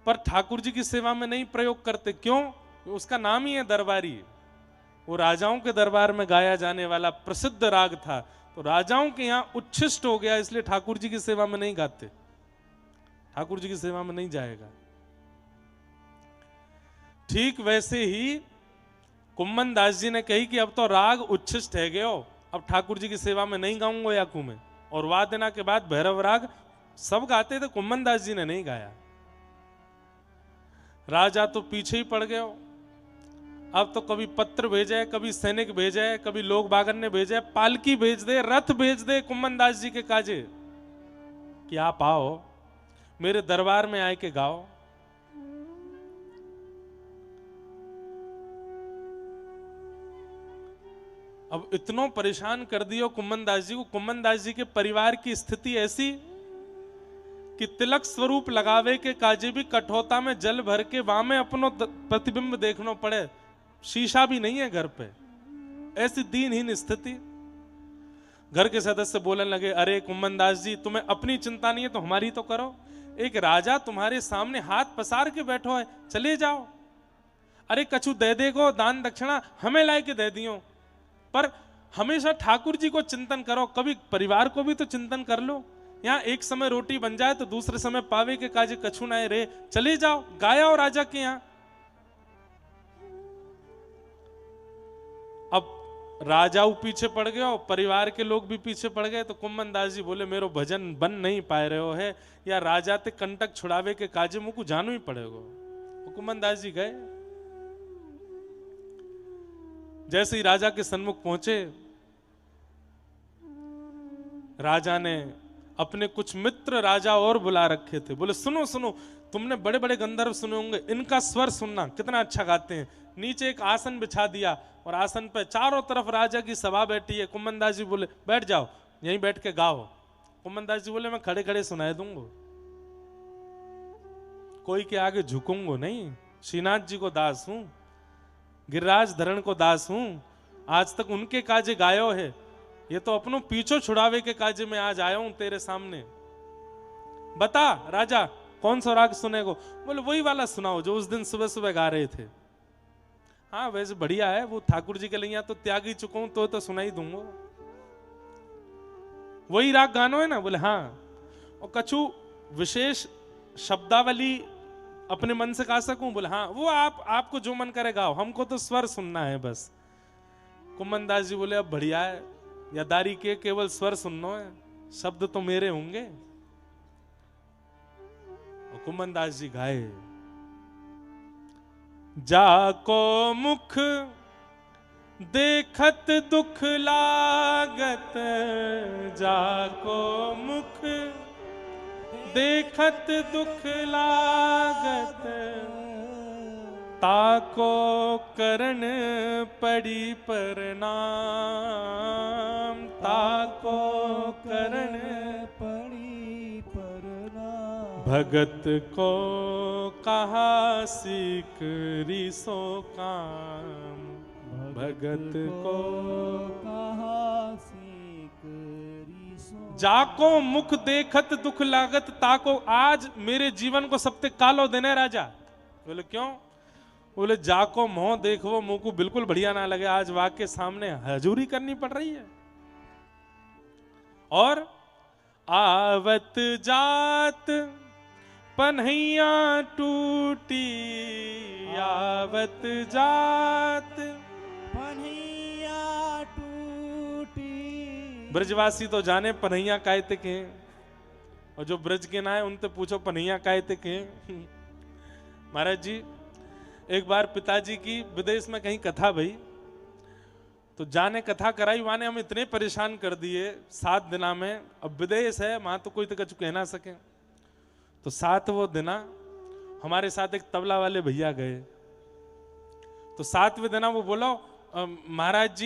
Speaker 1: पर ठाकुर जी की सेवा में नहीं प्रयोग करते। क्यों? उसका नाम ही है दरबारी। वो राजाओं के दरबार में गाया जाने वाला प्रसिद्ध राग था, तो राजाओं के यहां उच्छिष्ट हो गया, इसलिए ठाकुर जी की सेवा में नहीं गाते, ठाकुर जी की सेवा में नहीं जाएगा। ठीक वैसे ही कुम्मन दास जी ने कही कि अब तो राग उच्छिष्ट है गयो, अब ठाकुर जी की सेवा में नहीं गाऊंगा याकू में। और वादना के बाद भैरव राग सब गाते थे, कुम्मन दास जी ने नहीं गाया। राजा तो पीछे ही पड़ गए हो। अब तो कभी पत्र भेजे, कभी सैनिक भेजे, कभी लोग बागन ने भेजे, पालकी भेज दे, रथ भेज दे कुम्मन दास जी के काजे कि आप आओ मेरे दरबार में आए के गाओ। अब इतनों परेशान कर दियो कुम्मन दास जी को। कुम्मन दास जी के परिवार की स्थिति ऐसी कि तिलक स्वरूप लगावे के काजे भी कठोता में जल भर के वहां में अपनो प्रतिबिंब देखना पड़े, शीशा भी नहीं है घर पे, ऐसी दीनहीन स्थिति। घर के सदस्य बोलने लगे, अरे कुम्मन दास जी तुम्हें अपनी चिंता नहीं है तो हमारी तो करो। एक राजा तुम्हारे सामने हाथ पसार के बैठो है, चले जाओ। अरे कछु दे देगो दान दक्षिणा, हमें लाए के दे दियो, पर हमेशा ठाकुर जी को चिंतन करो, कभी परिवार को भी तो चिंतन कर लो। यहाँ एक समय रोटी बन जाए तो दूसरे समय पावे के काजे कछु ना रे, चले जाओ गाया हो राजा के यहाँ। अब राजाऊ पीछे पड़ गए और परिवार के लोग भी पीछे पड़ गए, तो कुम्मन दास जी बोले मेरो भजन बन नहीं पाए रहे हो है, या राजा ते कंटक छुड़ावे के काजे मुझको जानो ही पड़ेगा। कुम्मन दास जी गए। जैसे ही राजा के सन्मुख पहुंचे, राजा ने अपने कुछ मित्र राजा और बुला रखे थे, बोले सुनो सुनो, तुमने बड़े बड़े गंधर्व सुने होंगे, इनका स्वर सुनना कितना अच्छा गाते हैं। नीचे एक आसन बिछा दिया और आसन पे चारों तरफ राजा की सभा बैठी है। कुम्मन दास जी बोले बैठ जाओ, यहीं बैठ के गाओ। कुम्मन दास जी बोले मैं खड़े खड़े सुनाए दूंगा, कोई के आगे झुकूंगा नहीं, श्रीनाथ जी को दास हूं, गिरिराज धरण को दास हूं, आज तक उनके काजे गायो है, ये तो अपनों पीछो छुड़ावे के काजे में आज आया हूं तेरे सामने। बता राजा कौन सा राग सुनेगो? बोले वही वाला सुनाओ जो उस दिन सुबह सुबह गा रहे थे। हाँ वैसे बढ़िया है, वो ठाकुर जी के लिए तो त्याग ही चुका हूं, तो सुना ही दूंगा। वही राग गानो है ना? बोले हाँ। और कछु विशेष शब्दावली अपने मन से गा सकूं? बोले हाँ। वो आपको जो मन करे गाओ, हमको तो स्वर सुनना है बस। कुम्मन दास जी बोले अब बढ़िया है, यादारी के केवल स्वर सुनना है, शब्द तो मेरे होंगे। और कुम्मन दास जी गाए, जाको मुख देखत दुख लागत जाको मुख, देखत दुख लागत ताको करण पड़ी प्रणाम, ताको करण
Speaker 2: पड़ी प्रणाम।
Speaker 1: भगत को कहा सीख रिसो काम, भगत को
Speaker 2: कहा सीख रिसो।
Speaker 1: जाको मुख देखत दुख लागत ताको। आज मेरे जीवन को सबसे कालो दिन है राजा। बोले क्यों? बोले जाको मोह देखो मुंह को बिल्कुल बढ़िया ना लगे, आज वाक के सामने हजूरी करनी पड़ रही है। और आवत जात पन्हैया टूटी, आवत जात
Speaker 2: पन्हैया टूटी।
Speaker 1: ब्रजवासी तो जाने पन्हैया कायते के, और जो ब्रज के ना है उनसे पूछो पन्हैया कायते के। महाराज जी एक बार पिताजी की विदेश में कहीं कथा भई, तो जाने कथा कराई, वाने हम इतने परेशान कर दिए 7 दिना में। अब विदेश है वहां तो कोई तो कुछ कह ना सके। तो 7वें दिना हमारे साथ एक तबला वाले भैया गए। तो 7वें दिना वो बोलो महाराज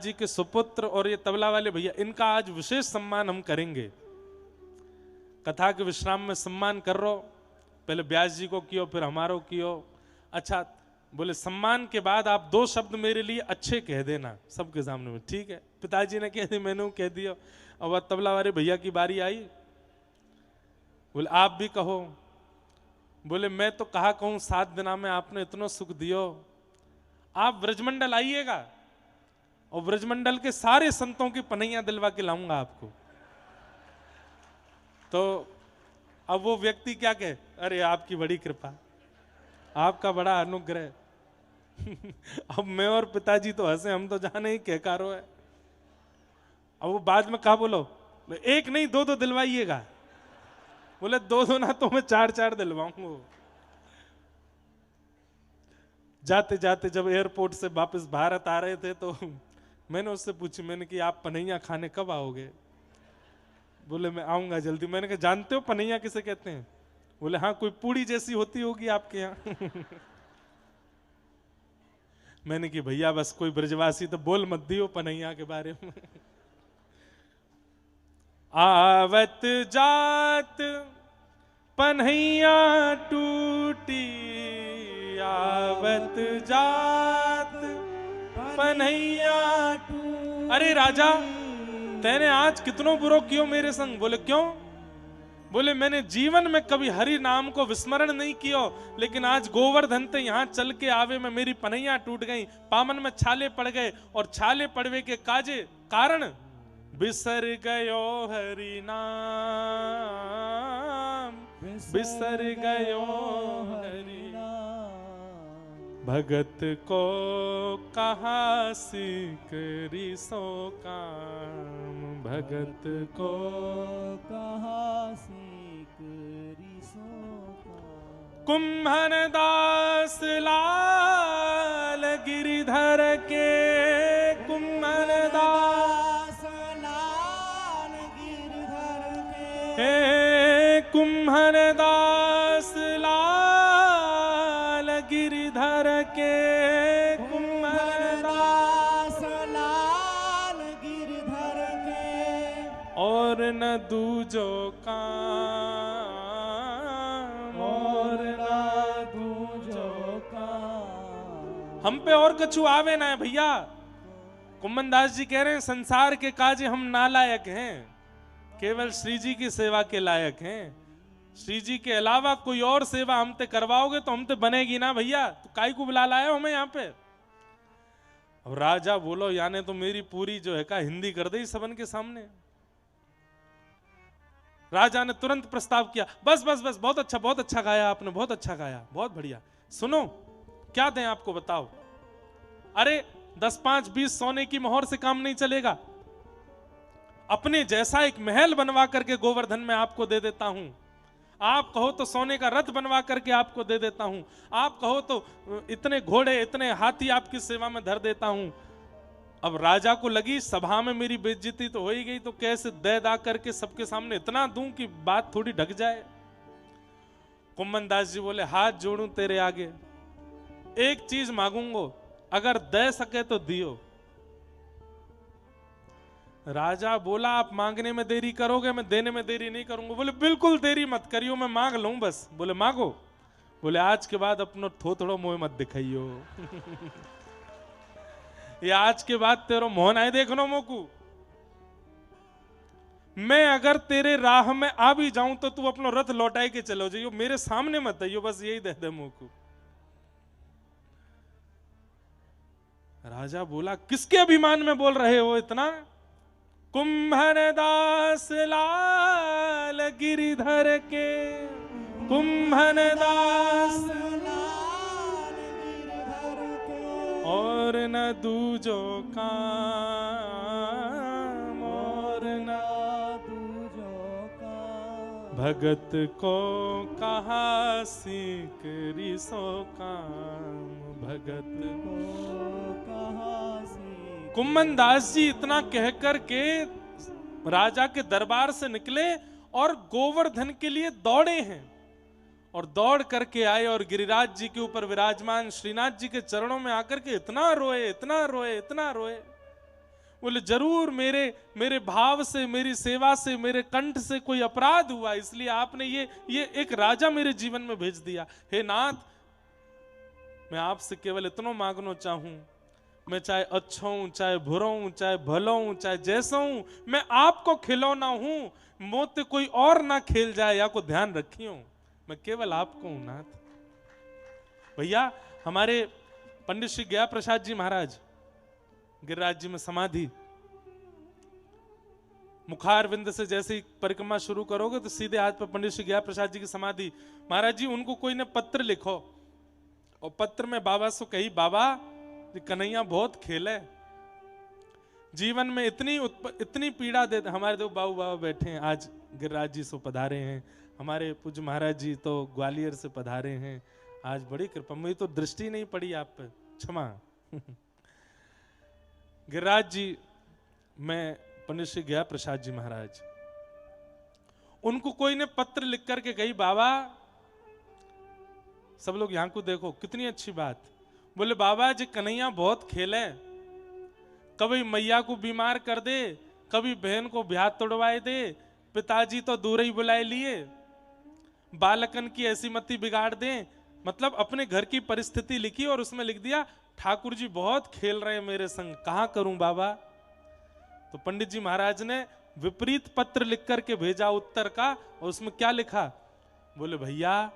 Speaker 1: जी के सुपुत्र और ये तबला वाले भैया, इनका आज विशेष सम्मान हम करेंगे। कथा के विश्राम में सम्मान कर रो, पहले व्यास जी को कियो फिर हमारो कियो। अच्छा बोले सम्मान के बाद आप 2 शब्द मेरे लिए अच्छे कह देना सबके सामने में। ठीक है, पिताजी ने कह दी, मैंने कह दिया। अब वह तबला वाले भैया की बारी आई, बोले आप भी कहो। बोले मैं तो कहा कहूं 7 दिना में आपने इतना सुख दियो, आप ब्रजमंडल आइएगा और ब्रजमंडल के सारे संतों की पनैया दिलवा के लाऊंगा आपको। तो अब वो व्यक्ति क्या कहे, अरे आपकी बड़ी कृपा, आपका बड़ा अनुग्रह। अब मैं और पिताजी तो हंसे, हम तो जाने ही कहकारो है। अब वो बाद में कहा बोलो, एक नहीं 2 दिलवाइएगा। बोले 2 ना तो मैं 4 दिलवाऊंगा। जाते जाते जब एयरपोर्ट से वापस भारत आ रहे थे तो मैंने उससे पूछी, मैंने कि आप पनैया खाने कब आओगे? बोले मैं आऊंगा जल्दी। मैंने कहा जानते हो पनैया किसे कहते हैं? बोले हाँ, कोई पूड़ी जैसी होती होगी आपके यहाँ। मैंने कि भैया बस कोई ब्रजवासी तो बोल मत दियो पनैया के बारे में। आवत जात पन्हैया टूटी, आवत जात पन्हैया टूटी। अरे राजा तैने आज कितनों बुरो कियो मेरे संग। बोले क्यों? बोले मैंने जीवन में कभी हरि नाम को विस्मरण नहीं कियो, लेकिन आज गोवर्धन ते यहाँ चल के आवे में मेरी पनैया टूट गई, पामन में छाले पड़ गए, और छाले पड़वे के काजे कारण बिसर गयो हरि नाम, बिसर गयो हरि नाम। भगत को कहा सीख रिसो काम, भगत को
Speaker 2: कहा सीख रिसो काम।
Speaker 1: कुम्भन दास लाल गिरिधर के, कुम्भन दास
Speaker 2: लाल गिरधर के।
Speaker 1: हे कुम्भन दास लाल गिरिधर के, कुम्भन
Speaker 2: दास लाल गिरधर के।
Speaker 1: और न दूजो काम, और न दूजो काम। हम पे और कछु आवे ना है भैया। कुम्भन दास जी कह रहे हैं संसार के काजे हम नालायक हैं, केवल श्री जी की सेवा के लायक हैं। श्री जी के अलावा कोई और सेवा हमते करवाओगे तो हमते बनेगी ना भैया, तो काई को बुला लाए हो हमें यहाँ पे। अब राजा बोलो याने तो मेरी पूरी जो है का हिंदी कर दी सबन के सामने। राजा ने तुरंत प्रस्ताव किया, बस बस बस बहुत अच्छा गाया आपने, बहुत अच्छा गाया, बहुत बढ़िया। सुनो क्या दें आपको बताओ। अरे 10, 5, 20 सोने की मोहर से काम नहीं चलेगा। अपने जैसा एक महल बनवा करके गोवर्धन में आपको दे देता हूं। आप कहो तो सोने का रथ बनवा करके आपको दे देता हूं, आप कहो तो इतने घोड़े इतने हाथी आपकी सेवा में धर देता हूं। अब राजा को लगी सभा में मेरी बेइज्जती तो हो ही गई, तो कैसे दे दा करके सबके सामने इतना दूं कि बात थोड़ी ढक जाए। कुम्मन दास जी बोले हाथ जोड़ूं तेरे आगे, एक चीज मांगूंगा, अगर दे सके तो दियो। राजा बोला आप मांगने में देरी करोगे, मैं देने में देरी नहीं करूंगा। बोले बिल्कुल देरी मत करियो, मैं मांग लूं बस। बोले मांगो। बोले आज के बाद अपनो थोथड़ो मोह मत दिखाइयो। ये आज के बाद तेरो मोहन आए देखनो मोकू, मैं अगर तेरे राह में आ भी जाऊं तो तू अपनो रथ लौटाए के चलो जाइयो, मेरे सामने मत आइयो, बस यही दे दे मोकू। राजा बोला किसके अभिमान में बोल रहे हो इतना? कुंभन दास लाल गिरिधर के, कुंभन दास
Speaker 2: लाल गिरधर के,
Speaker 1: और न दूजो काम, और न
Speaker 2: दूजो का
Speaker 1: भगत को कहा सीकरी सो काम, भगत को।
Speaker 2: कहाँ से
Speaker 1: कुम्मन दास जी इतना कहकर के राजा के दरबार से निकले और गोवर्धन के लिए दौड़े हैं, और दौड़ करके आए और गिरिराज जी के ऊपर विराजमान श्रीनाथ जी के चरणों में आकर के इतना रोए, इतना रोए, इतना रोए। बोले जरूर मेरे भाव से, मेरी सेवा से, मेरे कंठ से कोई अपराध हुआ, इसलिए आपने ये एक राजा मेरे जीवन में भेज दिया। हे नाथ, मैं आपसे केवल इतना मांगना चाहूं, मैं चाहे अच्छा हूं, चाहे बुरा हूं, चाहे भला हूं, चाहे जैसा हूं, मैं आपको खिलौना हूं, मोते कोई और ना खेल जाए, या को ध्यान रखियो, मैं केवल आपको हूं नाथ। भैया हमारे पंडित श्री गया प्रसाद जी महाराज गिरिराज जी में समाधि, मुखार विंद से जैसे ही परिक्रमा शुरू करोगे तो सीधे हाथ पर पंडित श्री गया प्रसाद जी की समाधि। महाराज जी उनको कोई ने पत्र लिखो, और पत्र में बाबा से कही, बाबा कन्हैया बहुत खेले, जीवन में इतनी पीड़ा देते। हमारे दो बाबू बाबा बैठे हैं, आज गिरिराज जी से पधारे हैं, हमारे पूज्य महाराज जी तो ग्वालियर से पधारे हैं, आज बड़ी कृपा, मुझे तो दृष्टि नहीं पड़ी आप पे, क्षमा। गिरिराज जी, मैं पंडित श्री गया प्रसाद जी महाराज, उनको कोई ने पत्र लिख करके कही, बाबा सब लोग यहां को देखो, कितनी अच्छी बात। बोले बाबा जी कन्हैया बहुत खेले, कभी मैया को बीमार कर दे, कभी बहन को ब्याह तोड़वाए दे, पिताजी तो दूर ही बुलाए लिए, बालकन की ऐसी मती बिगाड़ दे। मतलब अपने घर की परिस्थिति लिखी और उसमें लिख दिया ठाकुर जी बहुत खेल रहे हैं मेरे संग, कहां करूं बाबा। तो पंडित जी महाराज ने विपरीत पत्र लिख करके भेजा उत्तर का, और उसमें क्या लिखा? बोले भैया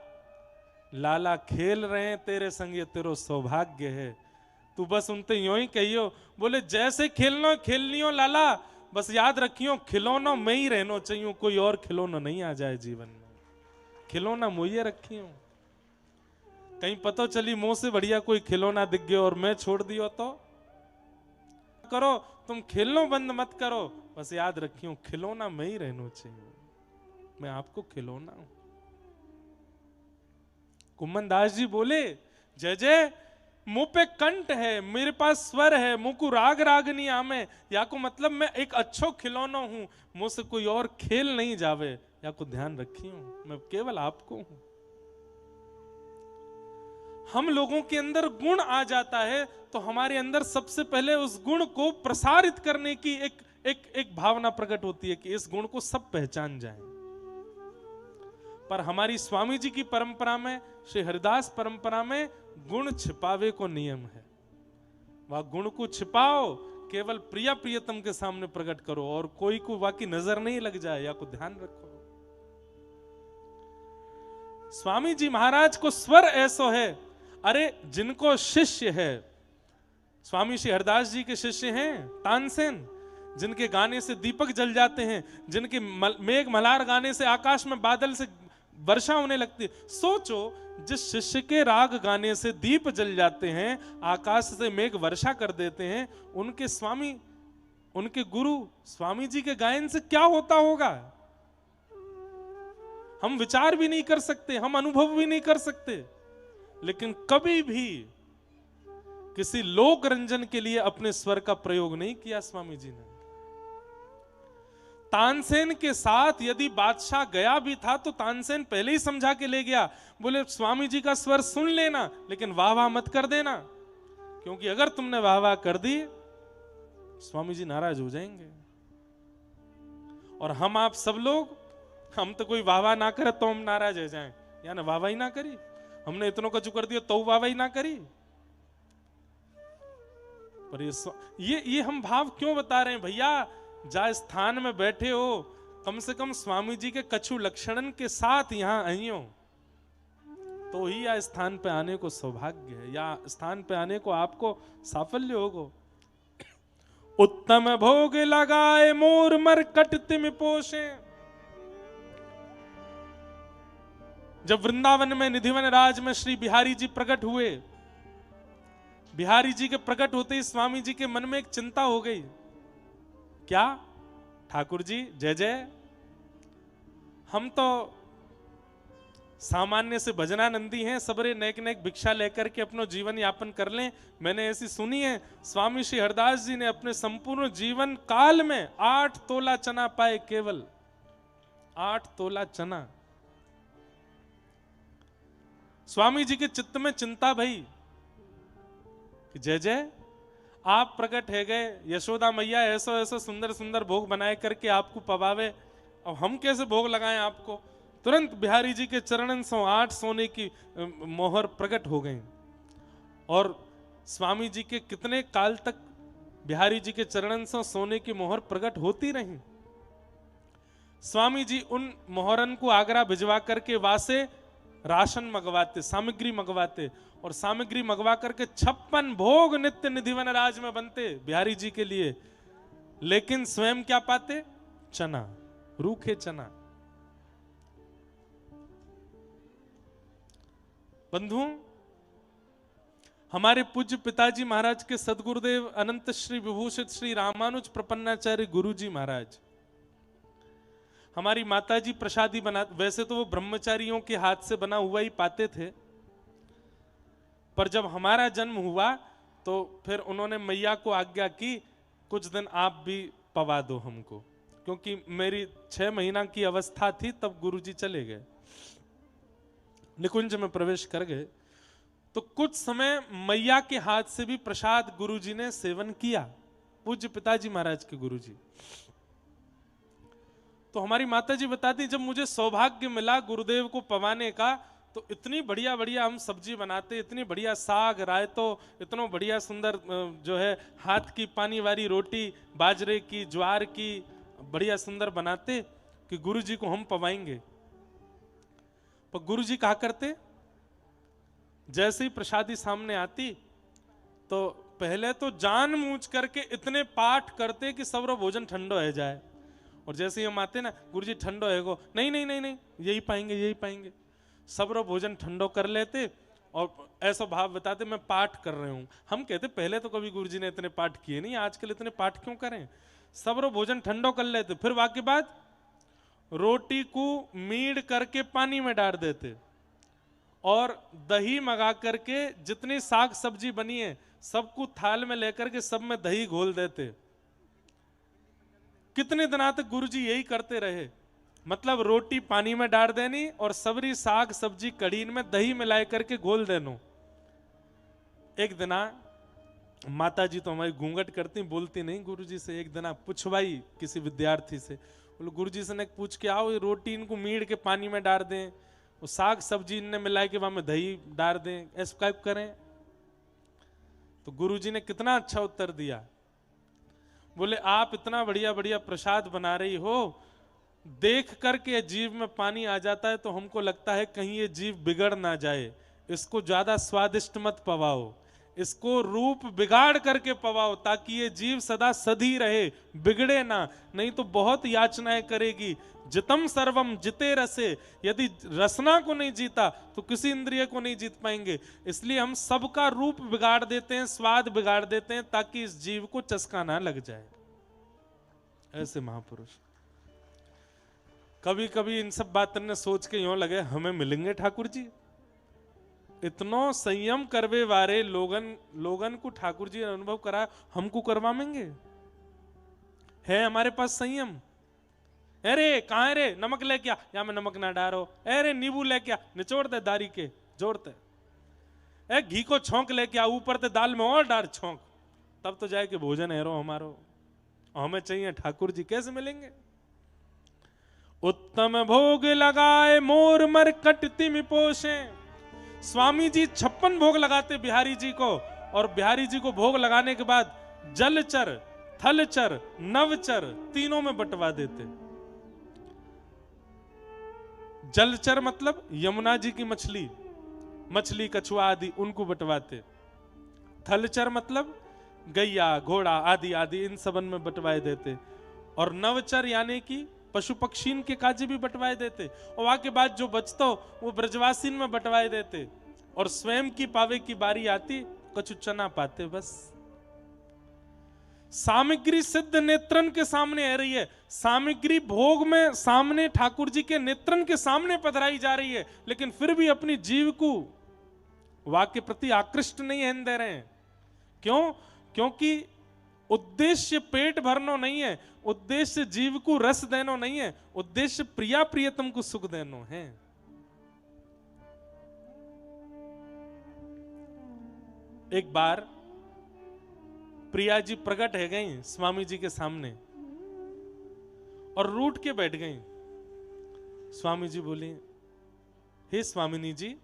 Speaker 1: लाला खेल रहे हैं तेरे संग, ये तेरो सौभाग्य है, तू बस उनते यूं ही कहियो। बोले जैसे खेलनो खेलनियो लाला, बस याद रखियो खिलौना मैं ही रहना चाहिए, कोई और खिलौना नहीं आ जाए जीवन में, खिलौना मुझे रखियो। कहीं पता चली मुंह से बढ़िया कोई खिलौना दिख गयो और मैं छोड़ दियो तो करो, तुम खेलनो बंद मत करो, बस याद रखियो खिलौना मैं ही रहना चाहिए, मैं आपको खिलौना हूं। कुम्मन दास जी बोले जय जय, मुंह पे कंठ है, मेरे पास स्वर है, मुंह को राग रागनी आमे, या को मतलब मैं एक अच्छो खिलौना हूं, मुंह से कोई और खेल नहीं जावे, या को ध्यान रखियो मैं केवल आपको हूं। हम लोगों के अंदर गुण आ जाता है तो हमारे अंदर सबसे पहले उस गुण को प्रसारित करने की एक भावना प्रकट होती है कि इस गुण को सब पहचान जाएं। पर हमारी स्वामी जी की परंपरा में, श्री हरिदास परंपरा में गुण छिपावे को नियम है। वह गुण को छिपाओ, केवल प्रिया प्रियतम के सामने प्रकट करो, और कोई को वाकी नजर नहीं लग जाए, या को ध्यान रखो। स्वामी जी महाराज को स्वर ऐसो है, अरे जिनको शिष्य है, स्वामी श्री हरदास जी के शिष्य हैं तानसेन, जिनके गाने से दीपक जल जाते हैं, जिनके मेघ मल्हार गाने से आकाश में बादल से वर्षा होने लगती है। सोचो जिस शिष्य के राग गाने से दीप जल जाते हैं, आकाश से मेघ वर्षा कर देते हैं, उनके स्वामी, उनके गुरु स्वामी जी के गायन से क्या होता होगा। हम विचार भी नहीं कर सकते, हम अनुभव भी नहीं कर सकते, लेकिन कभी भी किसी लोक रंजन के लिए अपने स्वर का प्रयोग नहीं किया स्वामी जी ने। तानसेन के साथ यदि बादशाह गया भी था तो तानसेन पहले ही समझा के ले गया, बोले स्वामी जी का स्वर सुन लेना लेकिन वाह वाह मत कर देना, क्योंकि अगर तुमने वाह वाह कर दी स्वामी जी नाराज हो जाएंगे। और हम आप सब लोग, हम तो कोई वाह वाह ना करे तो हम नाराज हो जाएं, या ना वाह वाह ही ना करी, हमने इतनों का कर दिया तो वाह वाह ही ना करी। पर ये हम भाव क्यों बता रहे हैं भैया? जा स्थान में बैठे हो, कम से कम स्वामी जी के कछु लक्षणन के साथ यहां आई हो तो ही या स्थान पे आने को सौभाग्य है, या स्थान पे आने को आपको साफल्य होगा। उत्तम भोग लगाए मोर मरकट तिम पोषे। जब वृंदावन में निधिवन राज में श्री बिहारी जी प्रकट हुए, बिहारी जी के प्रकट होते ही स्वामी जी के मन में एक चिंता हो गई, क्या ठाकुर जी जय जय, हम तो सामान्य से भजनानंदी हैं, सबरे नेक नेक भिक्षा लेकर के अपना जीवन यापन कर लें। मैंने ऐसी सुनी है स्वामी श्री हरदास जी ने अपने संपूर्ण जीवन काल में 8 तोला चना पाए, केवल 8 तोला चना। स्वामी जी के चित्त में चिंता भई कि जय जय आप प्रकट है गए, यशोदा मैया ऐसा ऐसा सुंदर सुंदर भोग बनाए करके आपको पवावे, अब हम कैसे भोग लगाएं आपको। तुरंत बिहारी जी के चरणन से 8 सोने की मोहर प्रकट हो गई। और स्वामी जी के कितने काल तक बिहारी जी के चरणन से सोने की मोहर प्रकट होती रही। स्वामी जी उन मोहरन को आगरा भिजवा करके वासे राशन मंगवाते, सामग्री मंगवाते, और सामग्री मंगवा करके 56 भोग नित्य निधिवन राज में बनते बिहारी जी के लिए, लेकिन स्वयं क्या पाते? चना, रूखे चना। बंधुओं, हमारे पूज्य पिताजी महाराज के सदगुरुदेव अनंत श्री विभूषित श्री रामानुज प्रपन्नाचार्य गुरु जी महाराज, हमारी माताजी प्रसादी बना, वैसे तो वो ब्रह्मचारियों के हाथ से बना हुआ ही पाते थे, पर जब हमारा जन्म हुआ तो फिर उन्होंने मैया को आज्ञा की कुछ दिन आप भी पवा दो हमको, क्योंकि मेरी 6 महीना की अवस्था थी तब गुरुजी चले गए, निकुंज में प्रवेश कर गए। तो कुछ समय मैया के हाथ से भी प्रसाद गुरुजी ने सेवन किया, पूज्य पिताजी महाराज के गुरुजी। तो हमारी माताजी बताती जब मुझे सौभाग्य मिला गुरुदेव को पवाने का, तो इतनी बढ़िया बढ़िया हम सब्जी बनाते, इतनी बढ़िया साग रायतो, इतना बढ़िया सुंदर जो है हाथ की पानी वाली रोटी बाजरे की ज्वार की बढ़िया सुंदर बनाते कि गुरुजी को हम पवाएंगे। पर गुरुजी कहा करते, जैसे ही प्रसादी सामने आती तो पहले तो जान मूझ करके इतने पाठ करते कि सबरो भोजन ठंडो हो जाए, और जैसे ही हम आते ना गुरुजी ठंडो है गो, नहीं नहीं नहीं नहीं यही पाएंगे यही पाएंगे, सबरो भोजन ठंडो कर लेते और ऐसा भाव बताते मैं पाठ कर रहे हूं। हम कहते पहले तो कभी गुरुजी ने इतने पाठ किए नहीं, आजकल इतने पाठ क्यों करें। सबरो भोजन ठंडो कर लेते, फिर वाके बाद रोटी को मीड करके पानी में डाल देते और दही मंगा करके जितनी साग सब्जी बनी है सबको थाल में लेकर के सब में दही घोल देते। कितने दिनों तक गुरुजी यही करते रहे, मतलब रोटी पानी में डाल देनी और सबरी साग सब्जी कढ़ी में दही मिलाए करके घोल देनो। एक दिना माता जी तो हमारी घूंघट करती बोलती नहीं गुरुजी से, एक दिना पूछवाई किसी विद्यार्थी से, बोलो गुरुजी से ने पूछ के आओ ये रोटी इनको मीड़ के पानी में डाल दें, वो साग सब्जी इनने मिलाए के वहां में दही डाल दें, ऐसा क्या करें। तो गुरुजी ने कितना अच्छा उत्तर दिया, बोले आप इतना बढ़िया बढ़िया प्रसाद बना रही हो, देख करके जीव में पानी आ जाता है तो हमको लगता है कहीं ये जीव बिगड़ ना जाए, इसको ज्यादा स्वादिष्ट मत पवाओ, इसको रूप बिगाड़ करके पवाओ ताकि ये जीव सदा सधी रहे, बिगड़े ना, नहीं तो बहुत याचनाएं करेगी। जितम सर्वम जिते रसे, यदि रसना को नहीं जीता तो किसी इंद्रिय को नहीं जीत पाएंगे। इसलिए हम सबका रूप बिगाड़ देते हैं, स्वाद बिगाड़ देते हैं ताकि इस जीव को चस्का ना लग जाए। ऐसे महापुरुष। कभी कभी इन सब बातों ने सोच के यूं लगे हमें मिलेंगे ठाकुर जी। इतनो संयम करवे वारे लोगन को ठाकुर जी ने अनुभव करा, हमको करवाएंगे? है हमारे पास संयम? अरे कहाँ है रे, नमक लेके आ, या मैं नमक ना डारो। अरे नींबू लेके आ, निचोड़ दे दारी के जोड़ते। ए घी को छौंक लेके आ, ऊपर ते दाल में और डार छौंक, तब तो जाए कि भोजन हैरो हमारो। हमें चाहिए ठाकुर जी, कैसे मिलेंगे? उत्तम भोग लगाए मोर मरकट तिम पोषे। स्वामी जी 56 भोग लगाते बिहारी जी को, और बिहारी जी को भोग लगाने के बाद जलचर, थलचर, नवचर तीनों में बंटवा देते। जलचर मतलब यमुना जी की मछली, मछली कछुआ आदि उनको बंटवाते। थलचर मतलब गैया घोड़ा आदि आदि इन सबन में बंटवाए देते। और नवचर यानी कि पशु पक्षीन के काजे भी बंटवाए देते। और वहां के बाद जो बचतो वो ब्रजवासीन में बंटवाए देते। और स्वयं की पावे की बारी आती, कछु चना पाते बस। सामग्री सिद्ध नेत्रन के सामने आ रही है, सामग्री भोग में सामने ठाकुर जी के नेत्रन के सामने पधराई जा रही है, लेकिन फिर भी अपनी जीव को वाक्य प्रति आकृष्ट नहीं है दे रहे हैं। क्यों? क्योंकि उद्देश्य पेट भरनो नहीं है, उद्देश्य जीव को रस देनो नहीं है, उद्देश्य प्रिया प्रियतम को सुख देनो है। एक बार प्रिया जी प्रकट है गई स्वामी जी के सामने और रूठ के बैठ गई। स्वामी जी बोले, हे स्वामिनी जी,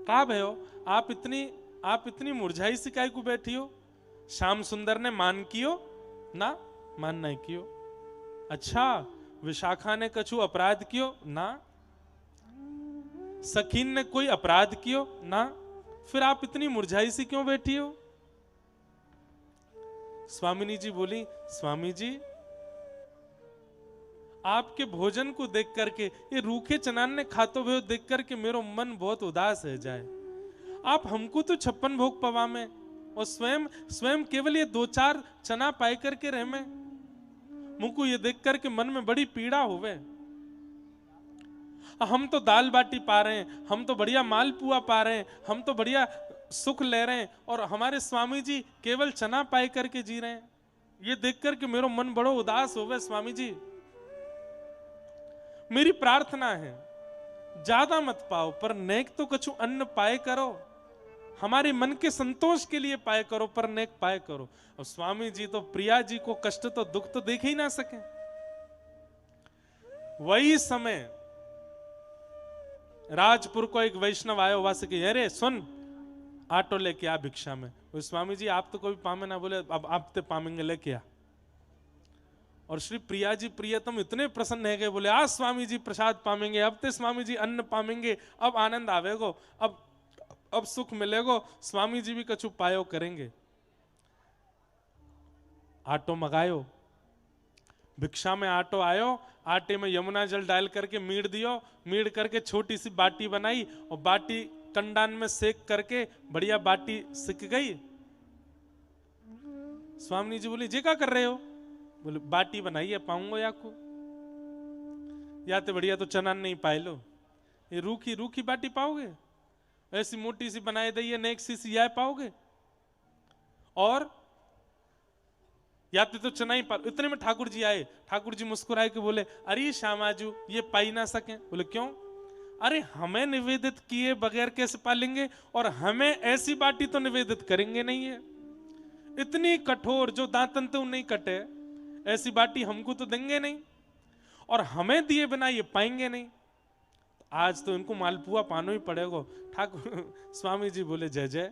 Speaker 1: कहा भयो, आप इतनी मुरझाई सी काहे को बैठी हो? श्याम सुंदर ने मान कियो ना? मान नहीं कियो। अच्छा, विशाखा ने कछु अपराध कियो ना? सखीन ने कोई अपराध कियो ना? फिर आप इतनी मुरझाई सी क्यों बैठी हो? स्वामिनी जी बोली, स्वामी जी, आपके भोजन को देख करके, ये रूखे चनान ने खातो हुए देख करके मेरो मन बहुत उदास है जाए। आप हमको तो 56 भोग पवा में, और स्वयं केवल ये 2-4 चना पाए करके रह में, मुझको ये देख करके मन में बड़ी पीड़ा होवे। हम तो दाल बाटी पा रहे हैं, हम तो बढ़िया मालपुआ पा रहे हैं, हम तो बढ़िया सुख ले रहे हैं, और हमारे स्वामी जी केवल चना पाए करके जी रहे हैं। ये देख करके मेरा मन बड़ो उदास होवे। स्वामी जी, मेरी प्रार्थना है, ज्यादा मत पाओ, पर नेक तो कछु अन्न पाए करो, हमारे मन के संतोष के लिए पाए करो, पर नेक पाए करो। और स्वामी जी तो प्रिया जी को कष्ट तो दुख तो देख ही ना सके। वही समय राजपुर को एक वैष्णव आयो, वहां से कहे, अरे सुन, आटो लेके आ भिक्षा में। स्वामी जी, आप तो कभी पामे ना, बोले अब आप ते पामेंगे, लेके आ। और श्री प्रिया जी प्रियतम इतने प्रसन्न है गए, बोले आज स्वामी जी प्रसाद पामेंगे, अब ते स्वामी जी अन्न पामेंगे, अब आनंद आवेगो, अब सुख मिलेगो, स्वामी जी भी कछु पायो करेंगे। आटो मंगायो, भिक्षा में आटो आयो, आटे में यमुना जल डाल करके मीड़ दियो, मीड़ करके छोटी सी बाटी बनाई, और बाटी कंडान में सेक करके बढ़िया बाटी सिक गई। स्वामी जी बोले, जे क्या कर रहे हो? बोले, बाटी बनाई है, पाऊंगा या को? या तो बढ़िया तो चना नहीं पाए लो, ये रूखी रूखी बाटी पाओगे? ऐसी मोटी सी बनाए दी नेक सी या पाओगे? और या तो चना ही पा। इतने में ठाकुर जी आए, ठाकुर जी मुस्कुराए के बोले, अरे श्यामाजू, ये पाई ना सके। बोले, क्यों? अरे हमें निवेदित किए बगैर कैसे पालेंगे, और हमें ऐसी बाटी तो निवेदित करेंगे नहीं है, इतनी कठोर जो दांतन तो नहीं कटे, ऐसी बाटी हमको तो देंगे नहीं, और हमें दिए बिना ये पाएंगे नहीं। आज तो इनको मालपुआ पानो ही पड़ेगा। ठाकुर स्वामी जी बोले, जय जय,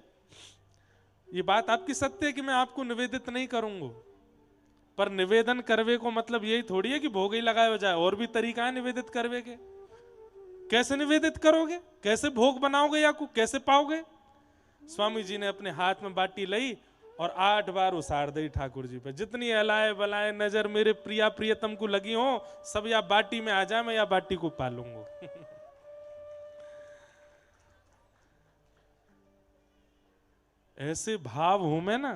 Speaker 1: ये बात आपकी सत्य है कि मैं आपको निवेदित नहीं करूंगा, पर निवेदन करवे को मतलब यही थोड़ी है कि भोग ही लगाया जाए, और भी तरीका है निवेदित करवे के। कैसे निवेदित करोगे, कैसे भोग बनाओगे, या को कैसे पाओगे? स्वामी जी ने अपने हाथ में बाटी ली और 8 बार उसार दी ठाकुर जी पे। जितनी अलाए बलाए नजर मेरे प्रिया प्रियतम को लगी हो, सब या बाटी में आ जाए, मैं या बाटी को पालूंगा। ऐसे भाव हो में ना,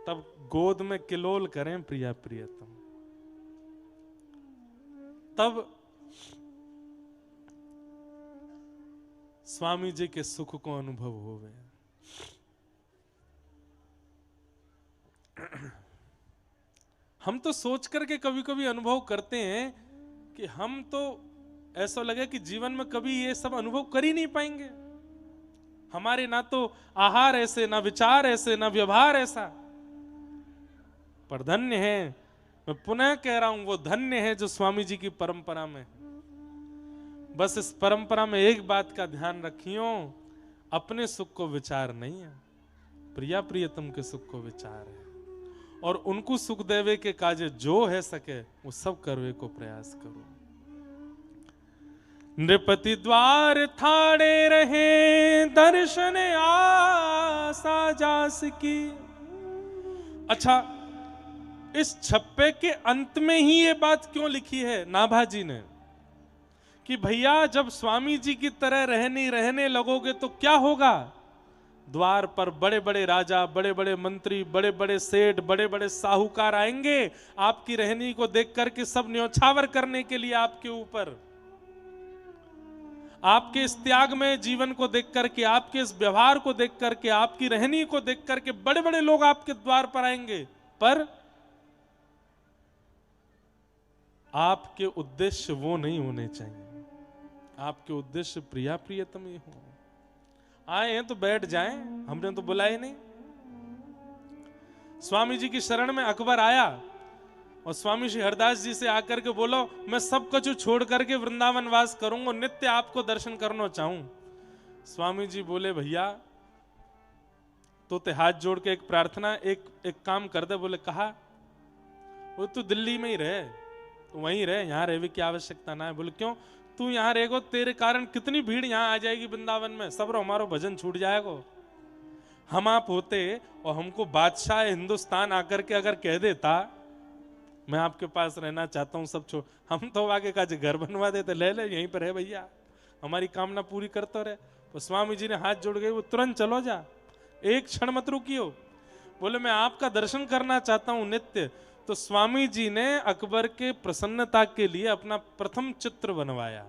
Speaker 1: तब गोद में किलोल करें प्रिया प्रियतम। तब स्वामी जी के सुख को अनुभव होवे। हम तो सोच करके कभी कभी अनुभव करते हैं कि हम तो ऐसा लगे कि जीवन में कभी ये सब अनुभव कर ही नहीं पाएंगे। हमारे ना तो आहार ऐसे, ना विचार ऐसे, ना व्यवहार ऐसा। पर धन्य है, मैं पुनः कह रहा हूं, वो धन्य है जो स्वामी जी की परंपरा में। बस इस परंपरा में एक बात का ध्यान रखियो, अपने सुख को विचार नहीं है, प्रिया प्रियतम के सुख को विचार है। और उनको सुख देवे के काजे जो है सके वो सब करवे को प्रयास करो। नृपति द्वार थाड़े रहे, दर्शन आसा जास की। अच्छा, इस छप्पे के अंत में ही ये बात क्यों लिखी है नाभाजी ने कि भैया जब स्वामी जी की तरह रहने लगोगे तो क्या होगा? द्वार पर बड़े बड़े राजा, बड़े बड़े मंत्री, बड़े बड़े सेठ, बड़े बड़े साहूकार आएंगे आपकी रहनी को देख करके, सब न्योछावर करने के लिए आपके ऊपर। आपके इस त्याग में जीवन को देख करके, आपके इस व्यवहार को देख करके, आपकी रहनी को देख करके बड़े बड़े लोग आपके द्वार पर आएंगे। पर आपके उद्देश्य वो नहीं होने चाहिए। आपके उद्देश्य प्रिया प्रियतम ही हो। आए हैं तो बैठ जाएं, हमने तो बुलाए नहीं। स्वामी जी की शरण में अकबर आया और स्वामी श्री हरदास जी से आकर के बोलो, मैं सब कुछ छोड़ करके वृंदावन वास करूंगा, नित्य आपको दर्शन करना चाहूं। स्वामी जी बोले, भैया तो ते हाथ जोड़ के एक प्रार्थना, एक काम कर दे। बोले, कहा? वो तू दिल्ली में ही रहे, तो वहीं रहे, यहाँ रहने की आवश्यकता ना है। बोले, क्यों? तू यहाँ रहेगो, तेरे कारण कितनी भीड़ यहाँ आ जाएगी वृंदावन में, सब हमारो भजन छूट जाएगा। हम आप होते और हमको बादशाह हिंदुस्तान आकर के अगर कह देता मैं आपके पास रहना चाहता हूँ, सब छोड़, हम तो आगे का घर बनवा देते, ले ले यहीं पर है भैया, हमारी कामना पूरी करते रहे। तो स्वामी जी ने हाथ जोड़ गए, वो तुरंत चलो जा, एक क्षण मत रुकियो। बोले, मैं आपका दर्शन करना चाहता हूँ नित्य। तो स्वामी जी ने अकबर के प्रसन्नता के लिए अपना प्रथम चित्र बनवाया,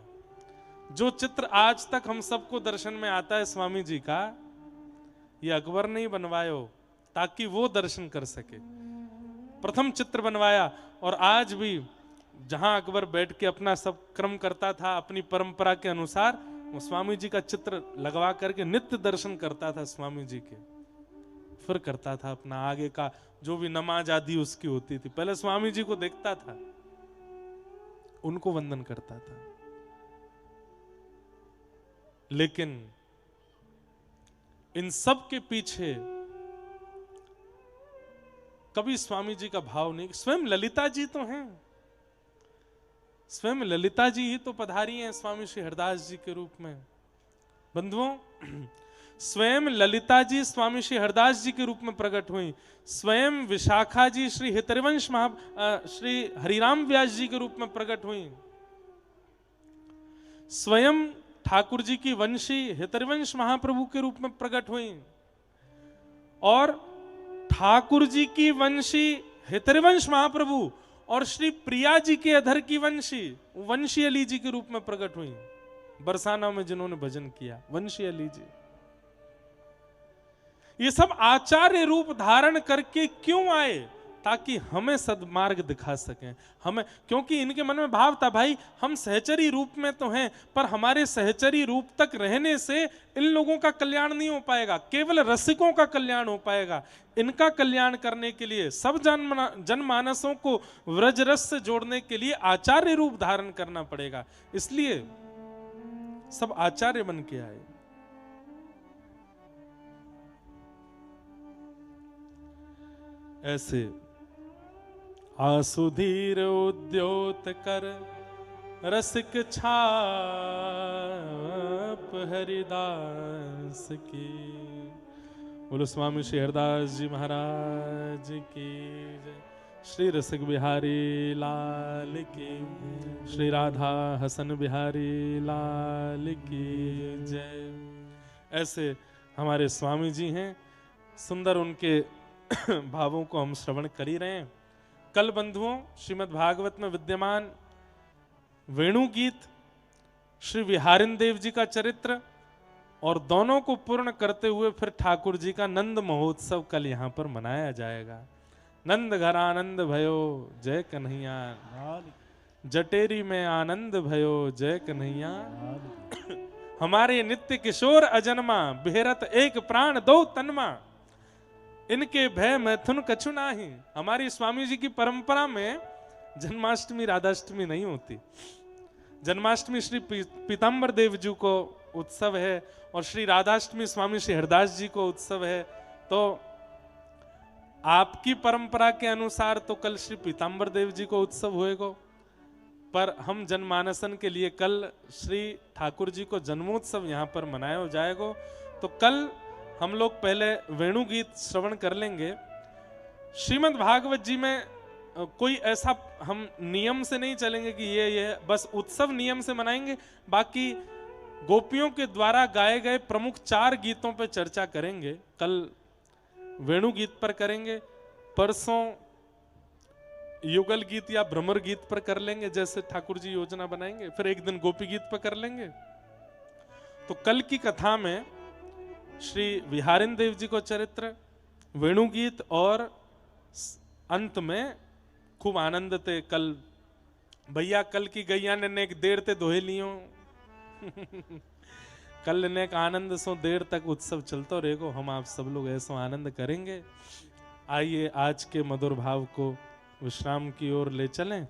Speaker 1: जो चित्र आज तक हम सबको दर्शन में आता है स्वामी जी का, ये अकबर ने ही बनवायो ताकि वो दर्शन कर सके। प्रथम चित्र बनवाया, और आज भी जहां अकबर बैठ के अपना सब क्रम करता था अपनी परंपरा के अनुसार, वो स्वामी जी का चित्र लगवा करके नित्य दर्शन करता था स्वामी जी के। फिर करता था अपना आगे का जो भी नमाज आदि उसकी होती थी, पहले स्वामी जी को देखता था, उनको वंदन करता था। लेकिन इन सब के पीछे कभी स्वामी जी का भाव नहीं। स्वयं ललिता जी तो हैं, स्वयं ललिता जी ही तो पधारी हैं स्वामी श्री हरदास जी के रूप में। बंधुओं, स्वयं ललिता जी स्वामी श्री हरदास जी के रूप में प्रकट हुई, स्वयं विशाखा जी श्री हितरिवंश श्री हरिराम व्यास जी के रूप में प्रकट हुई, स्वयं ठाकुर जी की वंशी हितरिवंश महाप्रभु के रूप में प्रकट हुई, और ठाकुर जी की वंशी हितरिवंश महाप्रभु और श्री प्रिया जी के अधर की वंशी अली जी के रूप में प्रकट हुई। बरसाना में जिन्होंने भजन किया, वंशी अली जी। ये सब आचार्य रूप धारण करके क्यों आए? ताकि हमें सद्मार्ग दिखा सकें। हमें, क्योंकि इनके मन में भाव था, भाई हम सहचरी रूप में तो हैं, पर हमारे सहचरी रूप तक रहने से इन लोगों का कल्याण नहीं हो पाएगा, केवल रसिकों का कल्याण हो पाएगा। इनका कल्याण करने के लिए, सब जनमानसों को व्रज रस से जोड़ने के लिए आचार्य रूप धारण करना पड़ेगा। इसलिए सब आचार्य बन के आए। ऐसे आसुधीर उद्योत कर रसिक छाप हरिदास की। बोलो स्वामी श्री हरदास जी महाराज की जय। श्री रसिक बिहारी लाल की, श्री राधा हसन बिहारी लाल की जय। ऐसे हमारे स्वामी जी हैं, सुंदर उनके भावों को हम श्रवण कर ही रहे हैं। कल बंधुओं श्रीमद् भागवत में विद्यमान वेणु गीत, श्री विहारिन देव जी का चरित्र, और दोनों को पूर्ण करते हुए फिर ठाकुर जी का नंद महोत्सव कल यहाँ पर मनाया जाएगा। नंद घर आनंद भयो जय कन्हैया,
Speaker 2: लाल
Speaker 1: जटेरी में आनंद भयो जय कन्हैया।
Speaker 2: लाल
Speaker 1: हमारे नित्य किशोर अजन्मा, बेहरत एक प्राण दो तन्मा, इनके भय मैथुन कछु नाही। हमारी स्वामी जी की परंपरा में जन्माष्टमी राधाष्टमी नहीं होती। जन्माष्टमी श्री पीताम्बर देव जी को उत्सव है और श्री राधाष्टमी स्वामी श्री हरदास जी को उत्सव है। तो आपकी परंपरा के अनुसार तो कल श्री पीताम्बर देव जी को उत्सव होएगा, पर हम जनमानसन के लिए कल श्री ठाकुर जी को जन्मोत्सव यहाँ पर मनाया जाएगा। तो कल हम लोग पहले वेणु गीत श्रवण कर लेंगे। श्रीमद् भागवत जी में कोई ऐसा हम नियम से नहीं चलेंगे कि ये बस उत्सव नियम से मनाएंगे। बाकी गोपियों के द्वारा गाए गए प्रमुख 4 गीतों पर चर्चा करेंगे। कल वेणु गीत पर करेंगे, परसों युगल गीत या भ्रमर गीत पर कर लेंगे, जैसे ठाकुर जी योजना बनाएंगे। फिर एक दिन गोपी गीत पर कर लेंगे। तो कल की कथा में श्री विहारिन देव जी को चरित्र, वेणु गीत और अंत में खूब आनंद थे। कल भैया कल की गैया ने एक देर ते दोहे लियो कल ने एक आनंद सो देर तक उत्सव चलता रहेगो। हम आप सब लोग ऐसा आनंद करेंगे। आइए आज के मधुर भाव को विश्राम की ओर ले चलें।